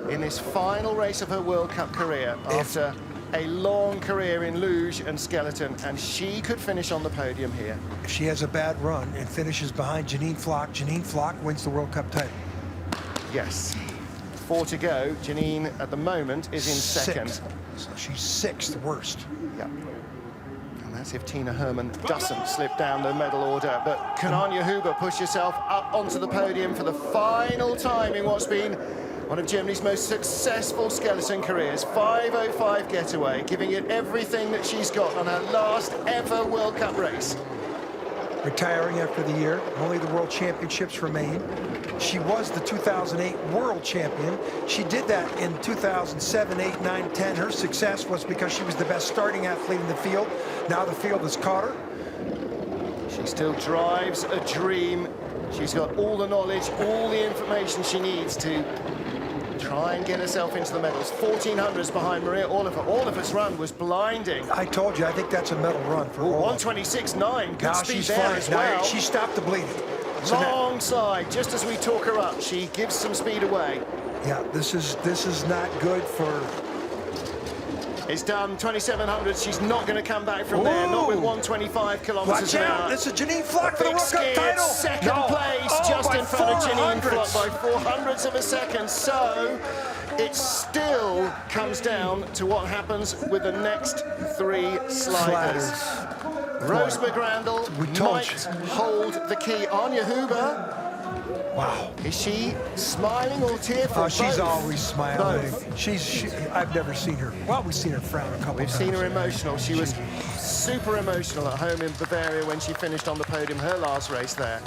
in this final race of her World Cup career after a long career in luge and skeleton, and she could finish on the podium here. If she has a bad run and finishes behind Janine Flock wins the World Cup title. Yes. 4 to go. Janine, at the moment, is in second. So she's 6th worst. Yep. And that's if Tina Hermann doesn't slip down the medal order. But can Anja Huber push herself up onto the podium for the final time in what's been one of Germany's most successful skeleton careers? 5:05 getaway, giving it everything that she's got on her last ever World Cup race. Retiring after the year, only the World Championships remain. She was the 2008 World Champion. She did that in 2007, 8, 9, 10. Her success was because she was the best starting athlete in the field. Now the field has caught her. She still drives a dream. She's got all the knowledge, all the information she needs to try and get herself into the medals. 1400s behind Maria Oliver. Oliver's run was blinding. I told you, I think that's a medal run for Oliver. 1:26.9. Good now speed she's there flying. as well. Now she stopped the bleeding. So Long side, just as we talk her up, she gives some speed away. yeah, this is not good for. It's done 2700s. She's not going to come back from there. Not with 125 kilometers Watch an out! hour. This is Janine Flock for the Big World Cup skid, title. second place, just in front of Janine Flock by 400ths of a second. So it still comes down to what happens with the next 3 sliders. Rose McGrandle might hold the key. Anja Huber. Wow. Is she smiling or tearful? Oh, she's Both. always smiling. Both. I've never seen her. Well, we've seen her frown a couple We've times. seen her emotional. She was super emotional at home in Bavaria when she finished on the podium her last race there.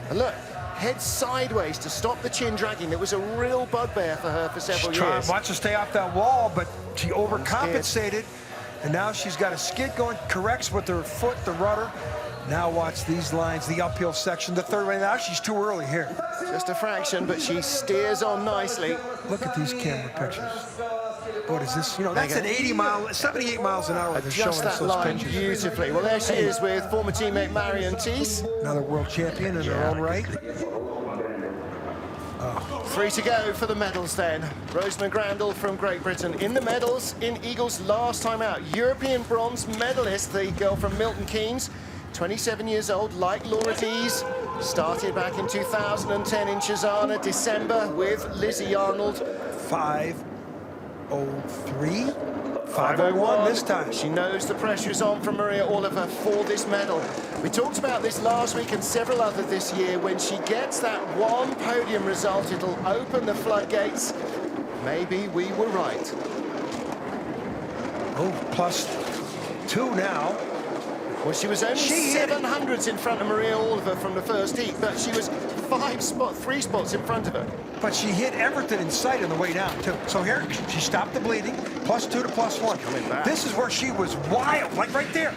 And look, head sideways to stop the chin dragging. It was a real bugbear for her for several years. Wants to stay off that wall, but she overcompensated. And now she's got a skid going, corrects with her foot, the rudder. Now watch these lines, the uphill section, the third one. Now she's too early here. Just a fraction, but she steers on nicely. Look at these camera pictures. What is this? You know, that's an 78 miles an hour. They're showing Adjust us that those line pictures. beautifully. Well, there she is with former teammate Marion Deese. Another world champion in her own right. 3 to go for the medals then. Rose McGrandle from Great Britain in the medals in Eagles last time out. European bronze medalist, the girl from Milton Keynes, 27 years old, like Laura Deese. Started back in 2010 in Cesana, December, with Lizzy Yarnold. 5:03. 5:01 this time. She knows the pressure is on from Maria Oliver for this medal. We talked about this last week and several others this year. When she gets that one podium result, it'll open the floodgates. Maybe we were right. Oh, +2 now. Well, she was only 700ths in front of Maria Oliver from the first heat, but she was 3 spots in front of her. But she hit everything in sight on the way down, too. So here, she stopped the bleeding, +2 to +1. Coming back. This is where she was wild, like right there.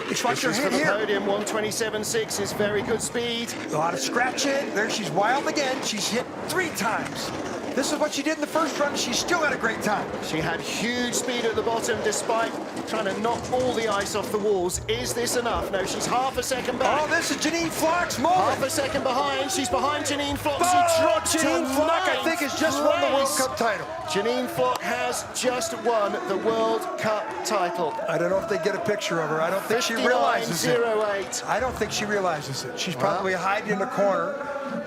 It's like her This is hit for the here. podium. 1:27.6 is very good speed. A lot of scratching. There she's wild again. She's hit 3 times. This is what she did in the first run. She still had a great time. She had huge speed at the bottom despite trying to knock all the ice off the walls. Is this enough? No, she's half a second back. Oh, this is Janine Flock's moment. Half a second behind. She's behind Janine Flock. Oh, She dropped Janine Flock, I think, has just won the World Cup title. Janine Flock has just won the World Cup title. I don't know if they get a picture of her. I don't think she realizes it. 59.08. I don't think she realizes it. She's probably hiding in the corner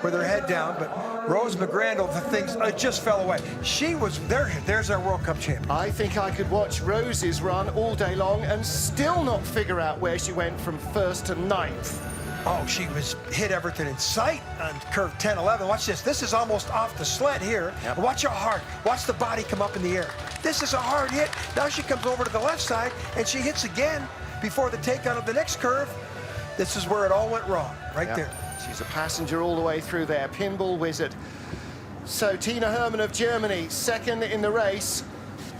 with her head down, but Rose McGrandle, the things just fell away. She was there. There's our World Cup champion. I think I could watch Rose's run all day long and still not figure out where she went from 1st to 9th. Oh, she was hit everything in sight on curve 10-11. Watch this. This is almost off the sled here. Yep. Watch how hard. Watch the body come up in the air. This is a hard hit. Now she comes over to the left side, and she hits again before the takeout of the next curve. This is where it all went wrong, right there. She's a passenger all the way through there, pinball wizard. So Tina Hermann of Germany, second in the race.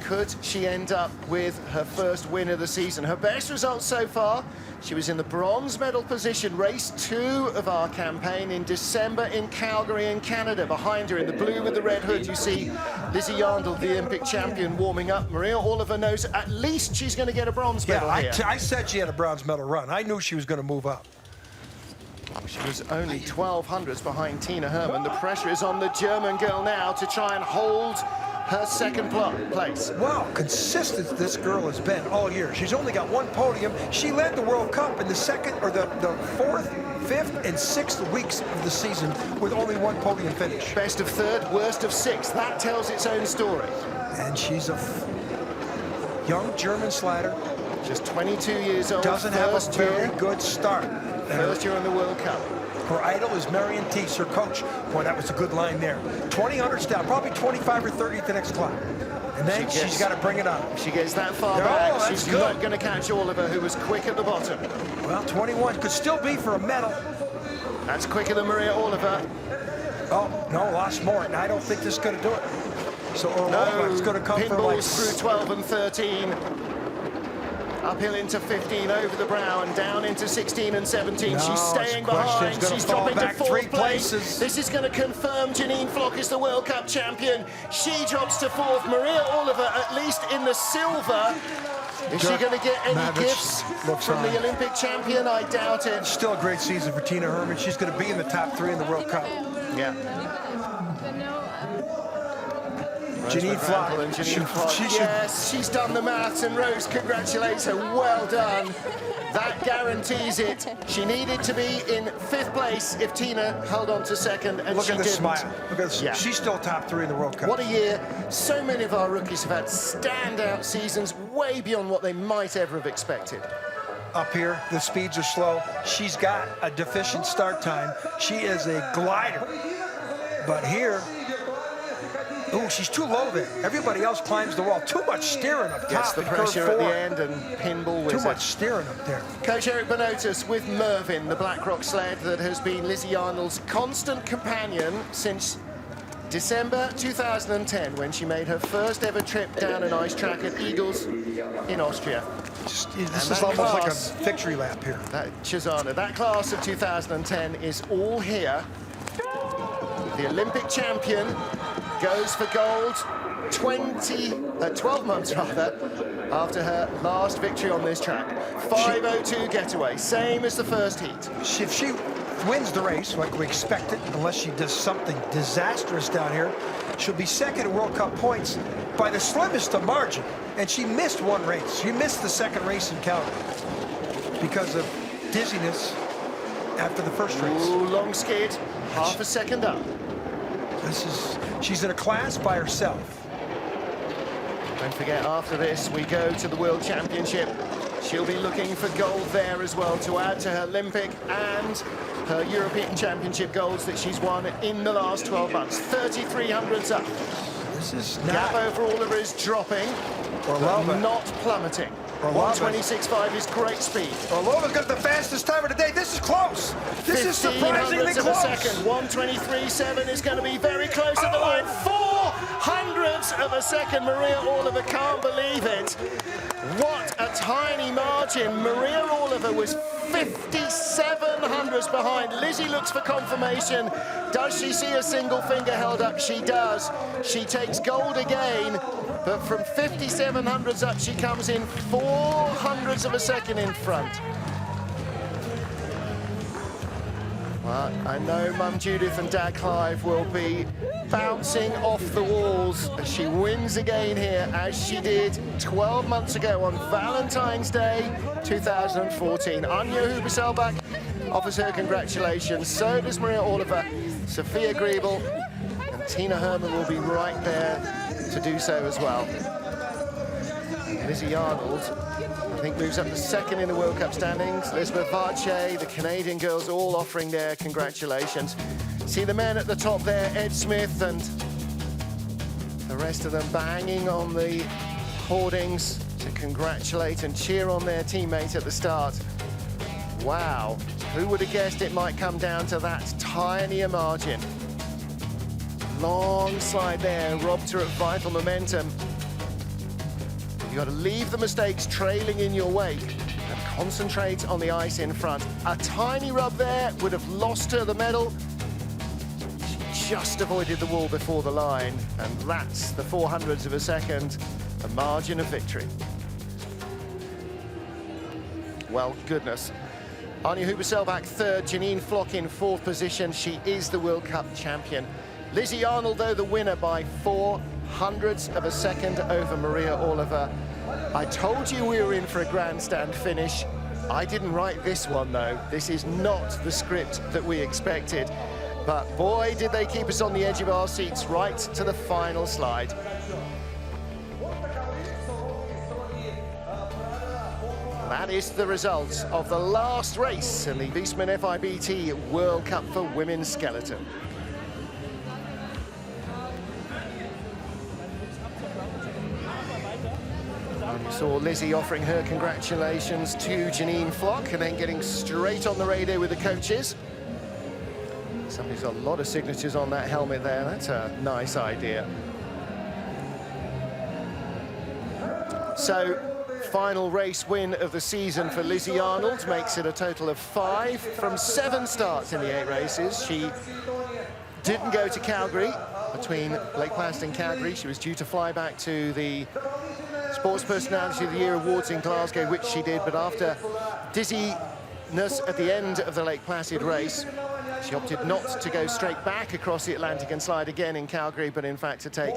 Could she end up with her first win of the season? Her best result so far, she was in the bronze medal position, race 2 of our campaign in December in Calgary in Canada. Behind her in the blue with the red hood, you see Lizzy Yarnold, the Olympic champion, warming up. Maria Oliver knows at least she's going to get a bronze medal here. I said she had a bronze medal run. I knew she was going to move up. She was only 1200ths behind Tina Hermann. The pressure is on the German girl now to try and hold her second place. Wow, consistent this girl has been all year. She's only got one podium. She led the World Cup in the second, or the fourth, fifth, and sixth weeks of the season with only one podium finish. Best of third, worst of sixth. That tells its own story. And she's a young German slider. Just 22 years old. Doesn't have a very good start. First year in the World Cup. Her idol is Marion Deese, her coach. Boy, that was a good line there. 20 down, probably 25 or 30 at the next climb. And then she's got to bring it on. She gets that far back. She's not going to catch Oliver, who was quick at the bottom. Well, 21 could still be for a medal. That's quicker than Maria Oliver. Oh, no, lost more. And I don't think this is going to do it. So Oliver is going to come for like... through 12 and 13. Uphill into 15, over the brow, and down into 16 and 17. No, she's staying behind. She's dropping to fourth place. This is going to confirm Janine Flock is the World Cup champion. She drops to fourth. Maria Oliver, at least in the silver. Is she going to get any gifts from the Olympic champion? I doubt it. Still a great season for Tina Hermann. She's going to be in the top 3 in the World Cup. Yeah. Janine Flock. Yes, she's done the maths, and Rose congratulates her. Well done. That guarantees it. She needed to be in 5th place if Tina held on to 2nd, and Look at this didn't. smile. Look at this. Yeah. She's still top 3 in the World Cup. What a year. So many of our rookies have had standout seasons way beyond what they might ever have expected. Up here, the speeds are slow. She's got a deficient start time. She is a glider. But here, ooh, she's too low there. Everybody else climbs the wall. Too much steering up top. Gets the pressure at the end and pinball with Too much steering up there. Coach Eric Benotas with Mervyn, the Blackrock sled that has been Lizzy Yarnold's constant companion since December 2010, when she made her first ever trip down an ice track at Eagles in Austria. This is almost like a victory lap here. That class of 2010 is all here. The Olympic champion goes for gold 12 months after her last victory on this track. 5:02 getaway, same as the first heat. If she wins the race like we expected, unless she does something disastrous down here, she'll be 2nd in World Cup points by the slimmest of margin. And she missed one race. She missed the 2nd race in Calgary because of dizziness after the first race. Ooh, long skid, half a second up. She's in a class by herself. Don't forget, after this, we go to the World Championship. She'll be looking for gold there as well to add to her Olympic and her European Championship golds that she's won in the last 12 months. 3,300s up. This is gap over Oliver is dropping, but not plummeting. 1:26.5 is great speed. Orlova's got the fastest time of the day. This is close. This is surprisingly close. 1:23.7 is going to be very close at the line. 400ths of a second. Maria Oliver can't believe it. What a tiny margin. Maria Oliver was 5700ths behind. Lizzy looks for confirmation. Does she see a single finger held up? She does. She takes gold again. But from 5700ths up, she comes in 400ths of a second in front. Well, I know Mum Judith and Dad Clive will be bouncing off the walls as she wins again here, as she did 12 months ago on Valentine's Day 2014. Anja Huber-Selbach offers her congratulations. So does Maria Oliver. Sofia Grieble and Tina Hermann will be right there to do so as well. Lizzy Yarnold, I think, moves up to 2nd in the World Cup standings. Elizabeth Marche, the Canadian girls, all offering their congratulations. See the men at the top there, Ed Smith and the rest of them banging on the hoardings to congratulate and cheer on their teammate at the start. Wow, who would have guessed it might come down to that tinier margin? Long slide there, robbed her of vital momentum. You've got to leave the mistakes trailing in your wake and concentrate on the ice in front. A tiny rub there would have lost her the medal. She just avoided the wall before the line, and that's the 400ths of a second, a margin of victory. Well, goodness. Anja Huber-Selbach 3rd, Janine Flock in 4th position. She is the World Cup champion. Lizzy Yarnold, though, the winner by 4 hundredths of a second over Maria Oliver. I told you we were in for a grandstand finish. I didn't write this one, though. This is not the script that we expected. But boy, did they keep us on the edge of our seats right to the final slide. That is the result of the last race in the Viessmann FIBT World Cup for Women's Skeleton. And you saw Lizzy offering her congratulations to Janine Flock and then getting straight on the radio with the coaches. Somebody's got a lot of signatures on that helmet there. That's a nice idea. So, final race win of the season for Lizzy Yarnold makes it a total of 5 from 7 starts in the 8 races. She didn't go to Calgary. Between Lake Placid and Calgary, she was due to fly back to the Sports Personality of the Year Awards in Glasgow, which she did, but after dizziness at the end of the Lake Placid race, she opted not to go straight back across the Atlantic and slide again in Calgary, but in fact to take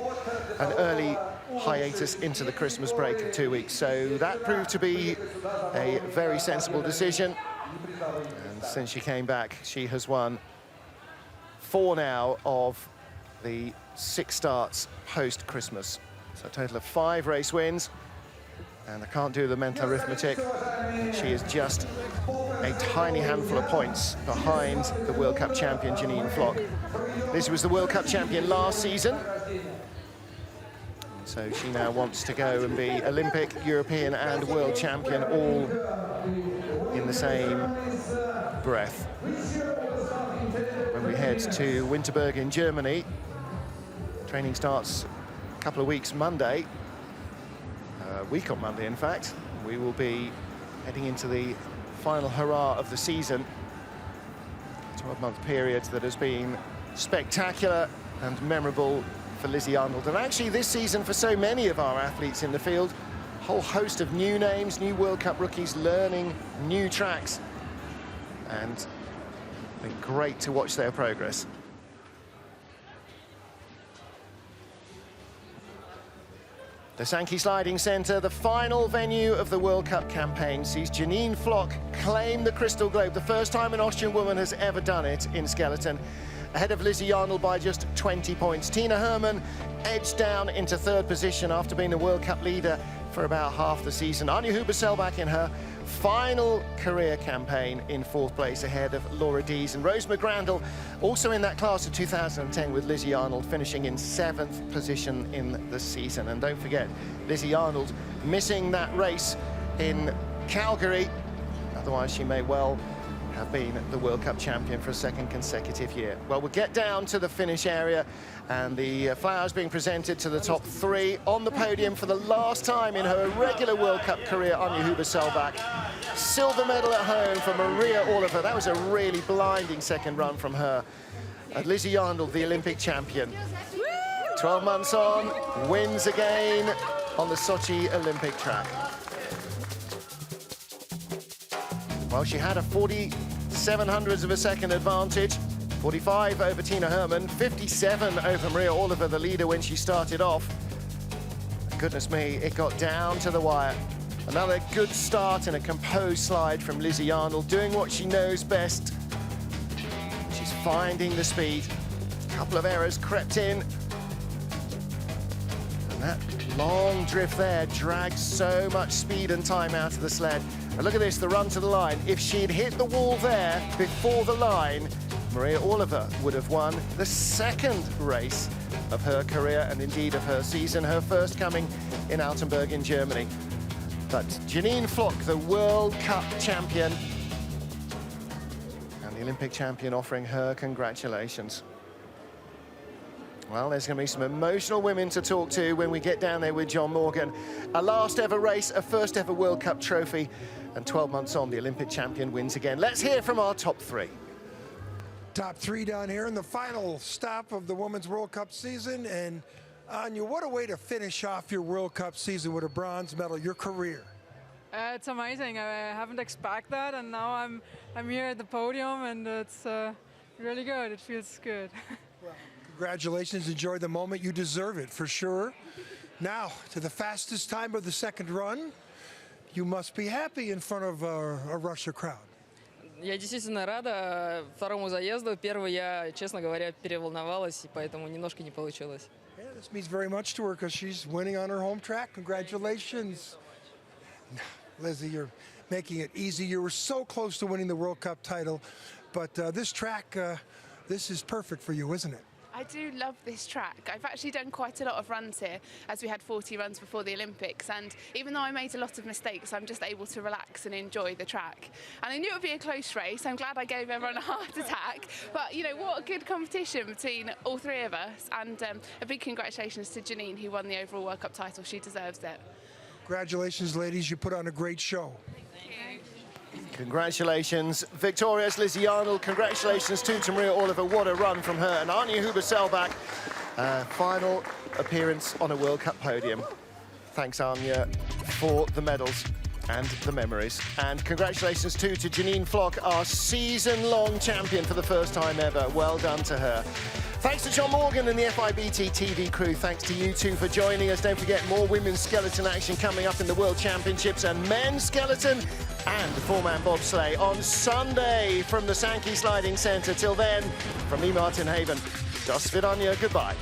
an early hiatus into the Christmas break of 2 weeks. So that proved to be a very sensible decision. And since she came back, she has won 4 now of the 6 starts post-Christmas. So a total of 5 race wins. And I can't do the mental arithmetic. She is just a tiny handful of points behind the World Cup champion, Janine Flock. This was the World Cup champion last season. So she now wants to go and be Olympic, European and world champion all in the same breath. When we head to Winterberg in Germany, training starts a couple of weeks Monday. A week on Monday, in fact. We will be heading into the final hurrah of the season. 12-month period that has been spectacular and memorable for Lizzy Yarnold. And actually this season for so many of our athletes in the field, a whole host of new names, new World Cup rookies learning new tracks. And it's been great to watch their progress. The Sanki Sliding Center, the final venue of the World Cup campaign, sees Janine Flock claim the Crystal Globe, the first time an Austrian woman has ever done it in skeleton, ahead of Lizzy Yarnold by just 20 points. Tina Hermann edged down into 3rd position after being the World Cup leader for about half the season. Anja Huber-Selbach in her final career campaign in 4th place ahead of Laura Deese, and Rose McGrandle also in that class of 2010 with Lizzy Yarnold finishing in 7th position in the season. And don't forget, Lizzy Yarnold missing that race in Calgary, otherwise she may well have been the World Cup champion for a 2nd consecutive year. Well, we'll get down to the finish area and the flowers being presented to the top 3 on the podium for the last time in her regular World Cup career. Anja Huber-Selbach, silver medal at home for Maria Oliver. That was a really blinding 2nd run from her. And Lizzy Yarnold, the Olympic champion. 12 months on, wins again on the Sochi Olympic track. Well, she had a 47 hundredths of a second advantage, 45 over Tina Hermann, 57 over Maria Oliver, the leader when she started off. Goodness me, it got down to the wire. Another good start and a composed slide from Lizzy Yarnold, doing what she knows best. She's finding the speed. A couple of errors crept in. And that long drift there dragged so much speed and time out of the sled. And look at this, the run to the line. If she'd hit the wall there before the line, Maria Oliver would have won the 2nd race of her career and indeed of her season, her first coming in Altenburg in Germany. But Janine Flock, the World Cup champion, and the Olympic champion offering her congratulations. Well, there's going to be some emotional women to talk to when we get down there with John Morgan. A last ever race, a first ever World Cup trophy, and 12 months on, the Olympic champion wins again. Let's hear from our top 3. Top 3 down here in the final stop of the Women's World Cup season. And Anja, what a way to finish off your World Cup season with a bronze medal, your career. It's amazing. I haven't expected that, and now I'm here at the podium, and it's really good. It feels good. Well, Congratulations, enjoy the moment. You deserve it, for sure. Now, to the fastest time of the second run. You must be happy in front of a Russia crowd. Я действительно рада второму заезду. Первый я, честно говоря, переволновалась, и поэтому немножко не получилось. Yeah, this means very much to her because she's winning on her home track. Congratulations. Lizzy, you're making it easy. You were so close to winning the World Cup title, but this track, this is perfect for you, isn't it? I do love this track. I've actually done quite a lot of runs here, as we had 40 runs before the Olympics, and even though I made a lot of mistakes, I'm just able to relax and enjoy the track. And I knew it would be a close race. I'm glad I gave everyone a heart attack, but you know, what a good competition between all three of us, and a big congratulations to Janine, who won the overall World Cup title. She deserves it. Congratulations, ladies. You put on a great show. Congratulations, victorious Lizzy Yarnold. Congratulations to Maria Oliver. What a run from her. And Anja Huber-Selbach, final appearance on a World Cup podium. Thanks, Anja, for the medals and the memories. And congratulations too to Janine Flock, our season-long champion for the first time ever. Well done to her. Thanks to John Morgan and the FIBT TV crew. Thanks to you two for joining us. Don't forget, more women's skeleton action coming up in the World Championships, and men's skeleton and four-man bobsleigh on Sunday from the Sanki Sliding Center. Till then, from me, Martin Haven, do svidaniya, goodbye.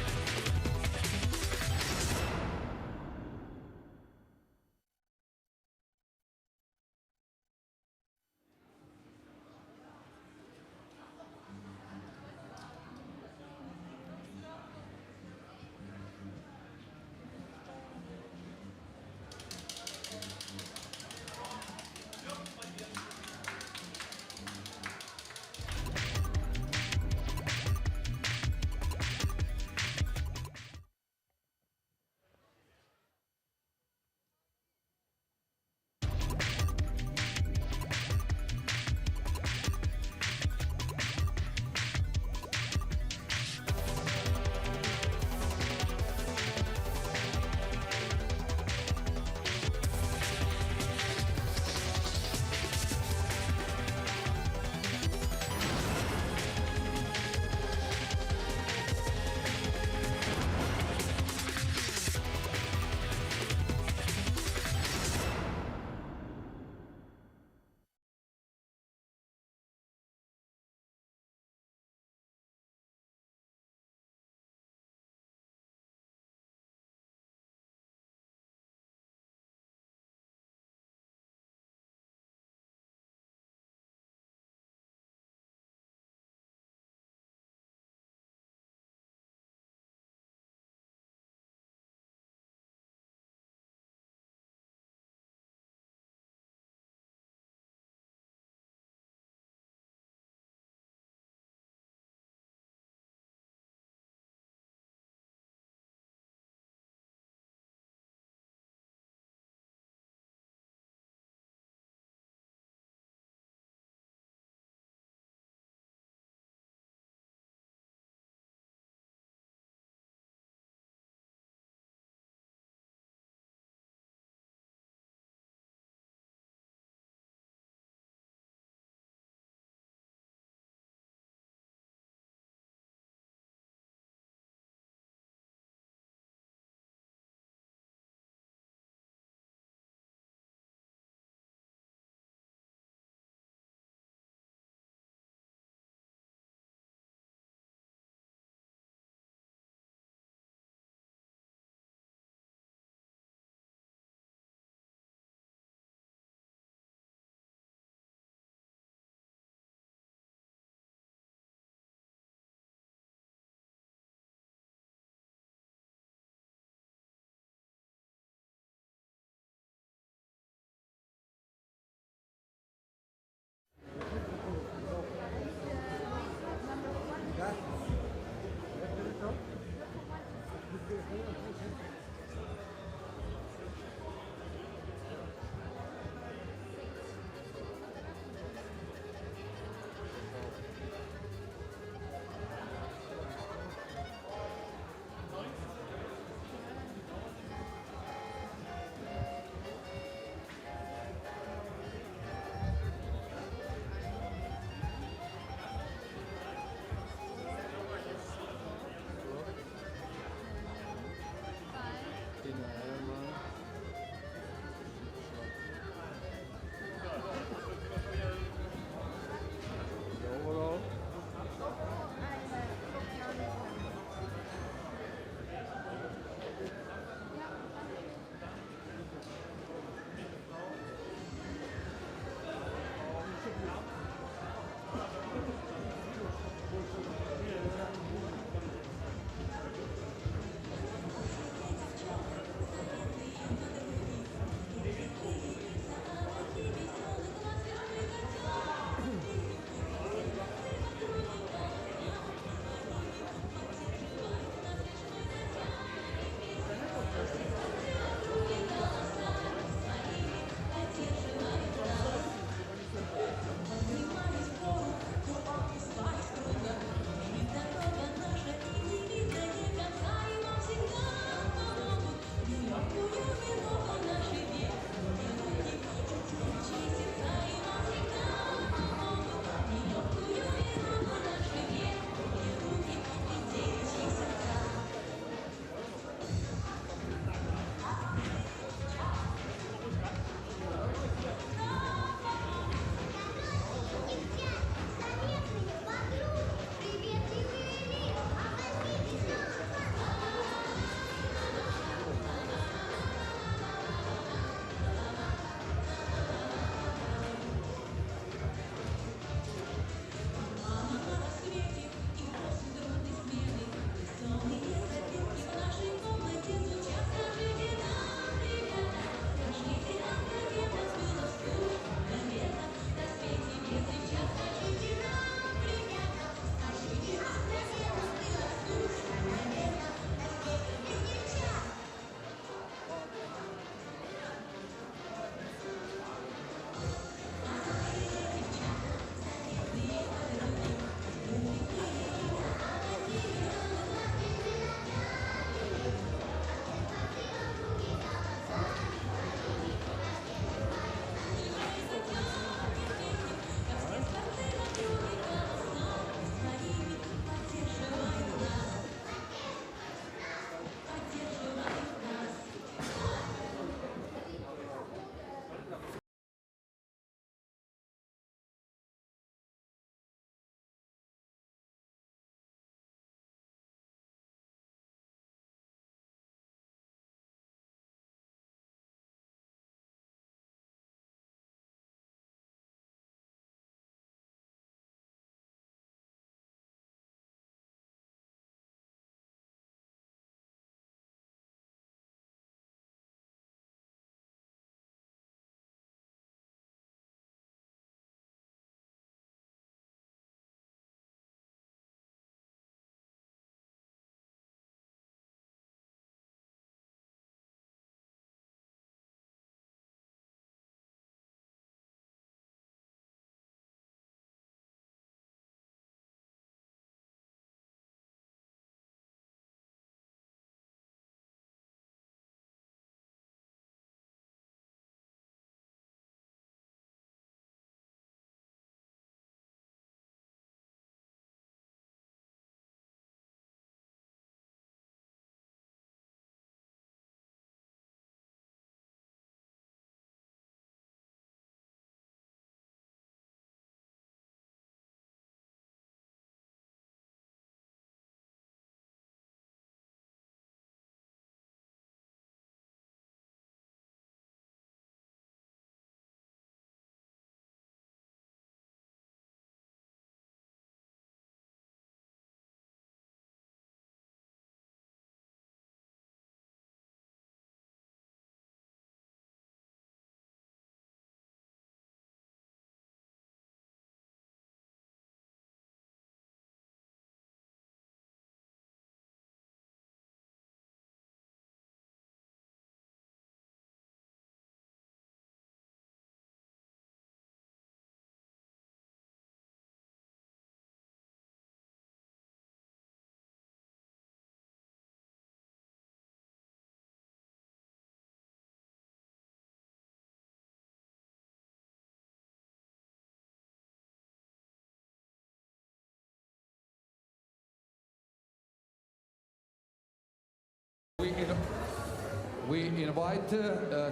We invite to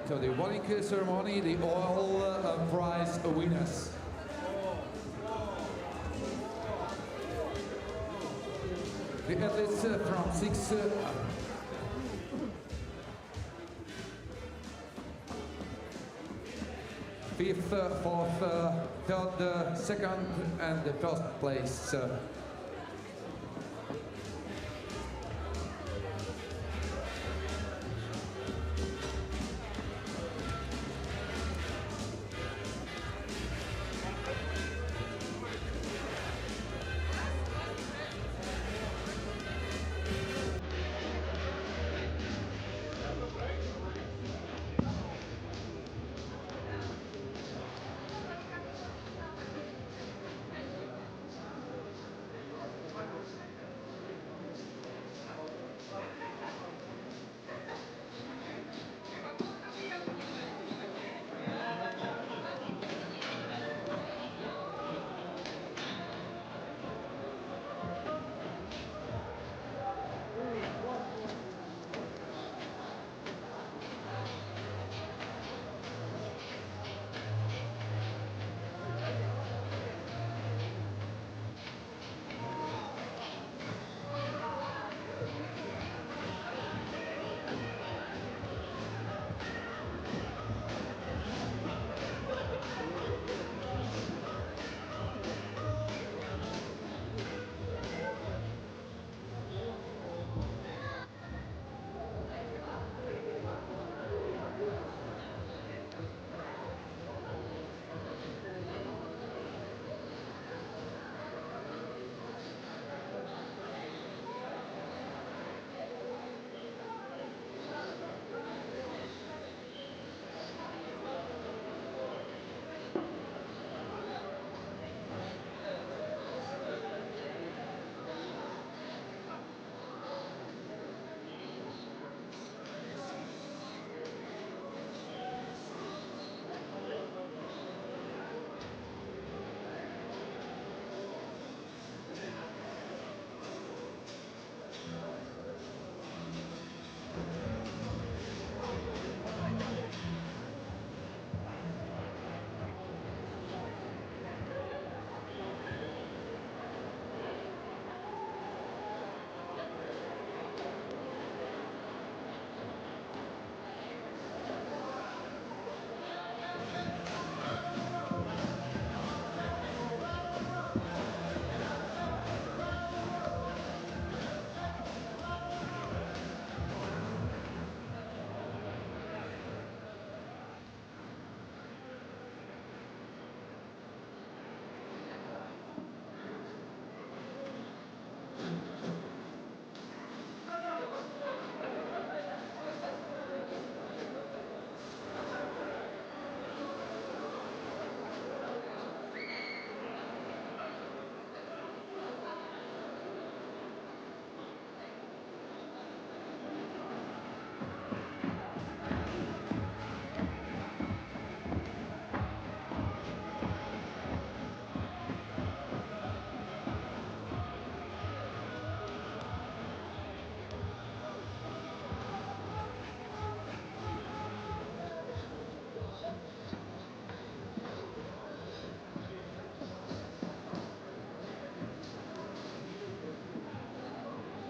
the awarding ceremony the all prize winners. The athletes from 6 5th, 4th, 3rd, 2nd and the 1st place.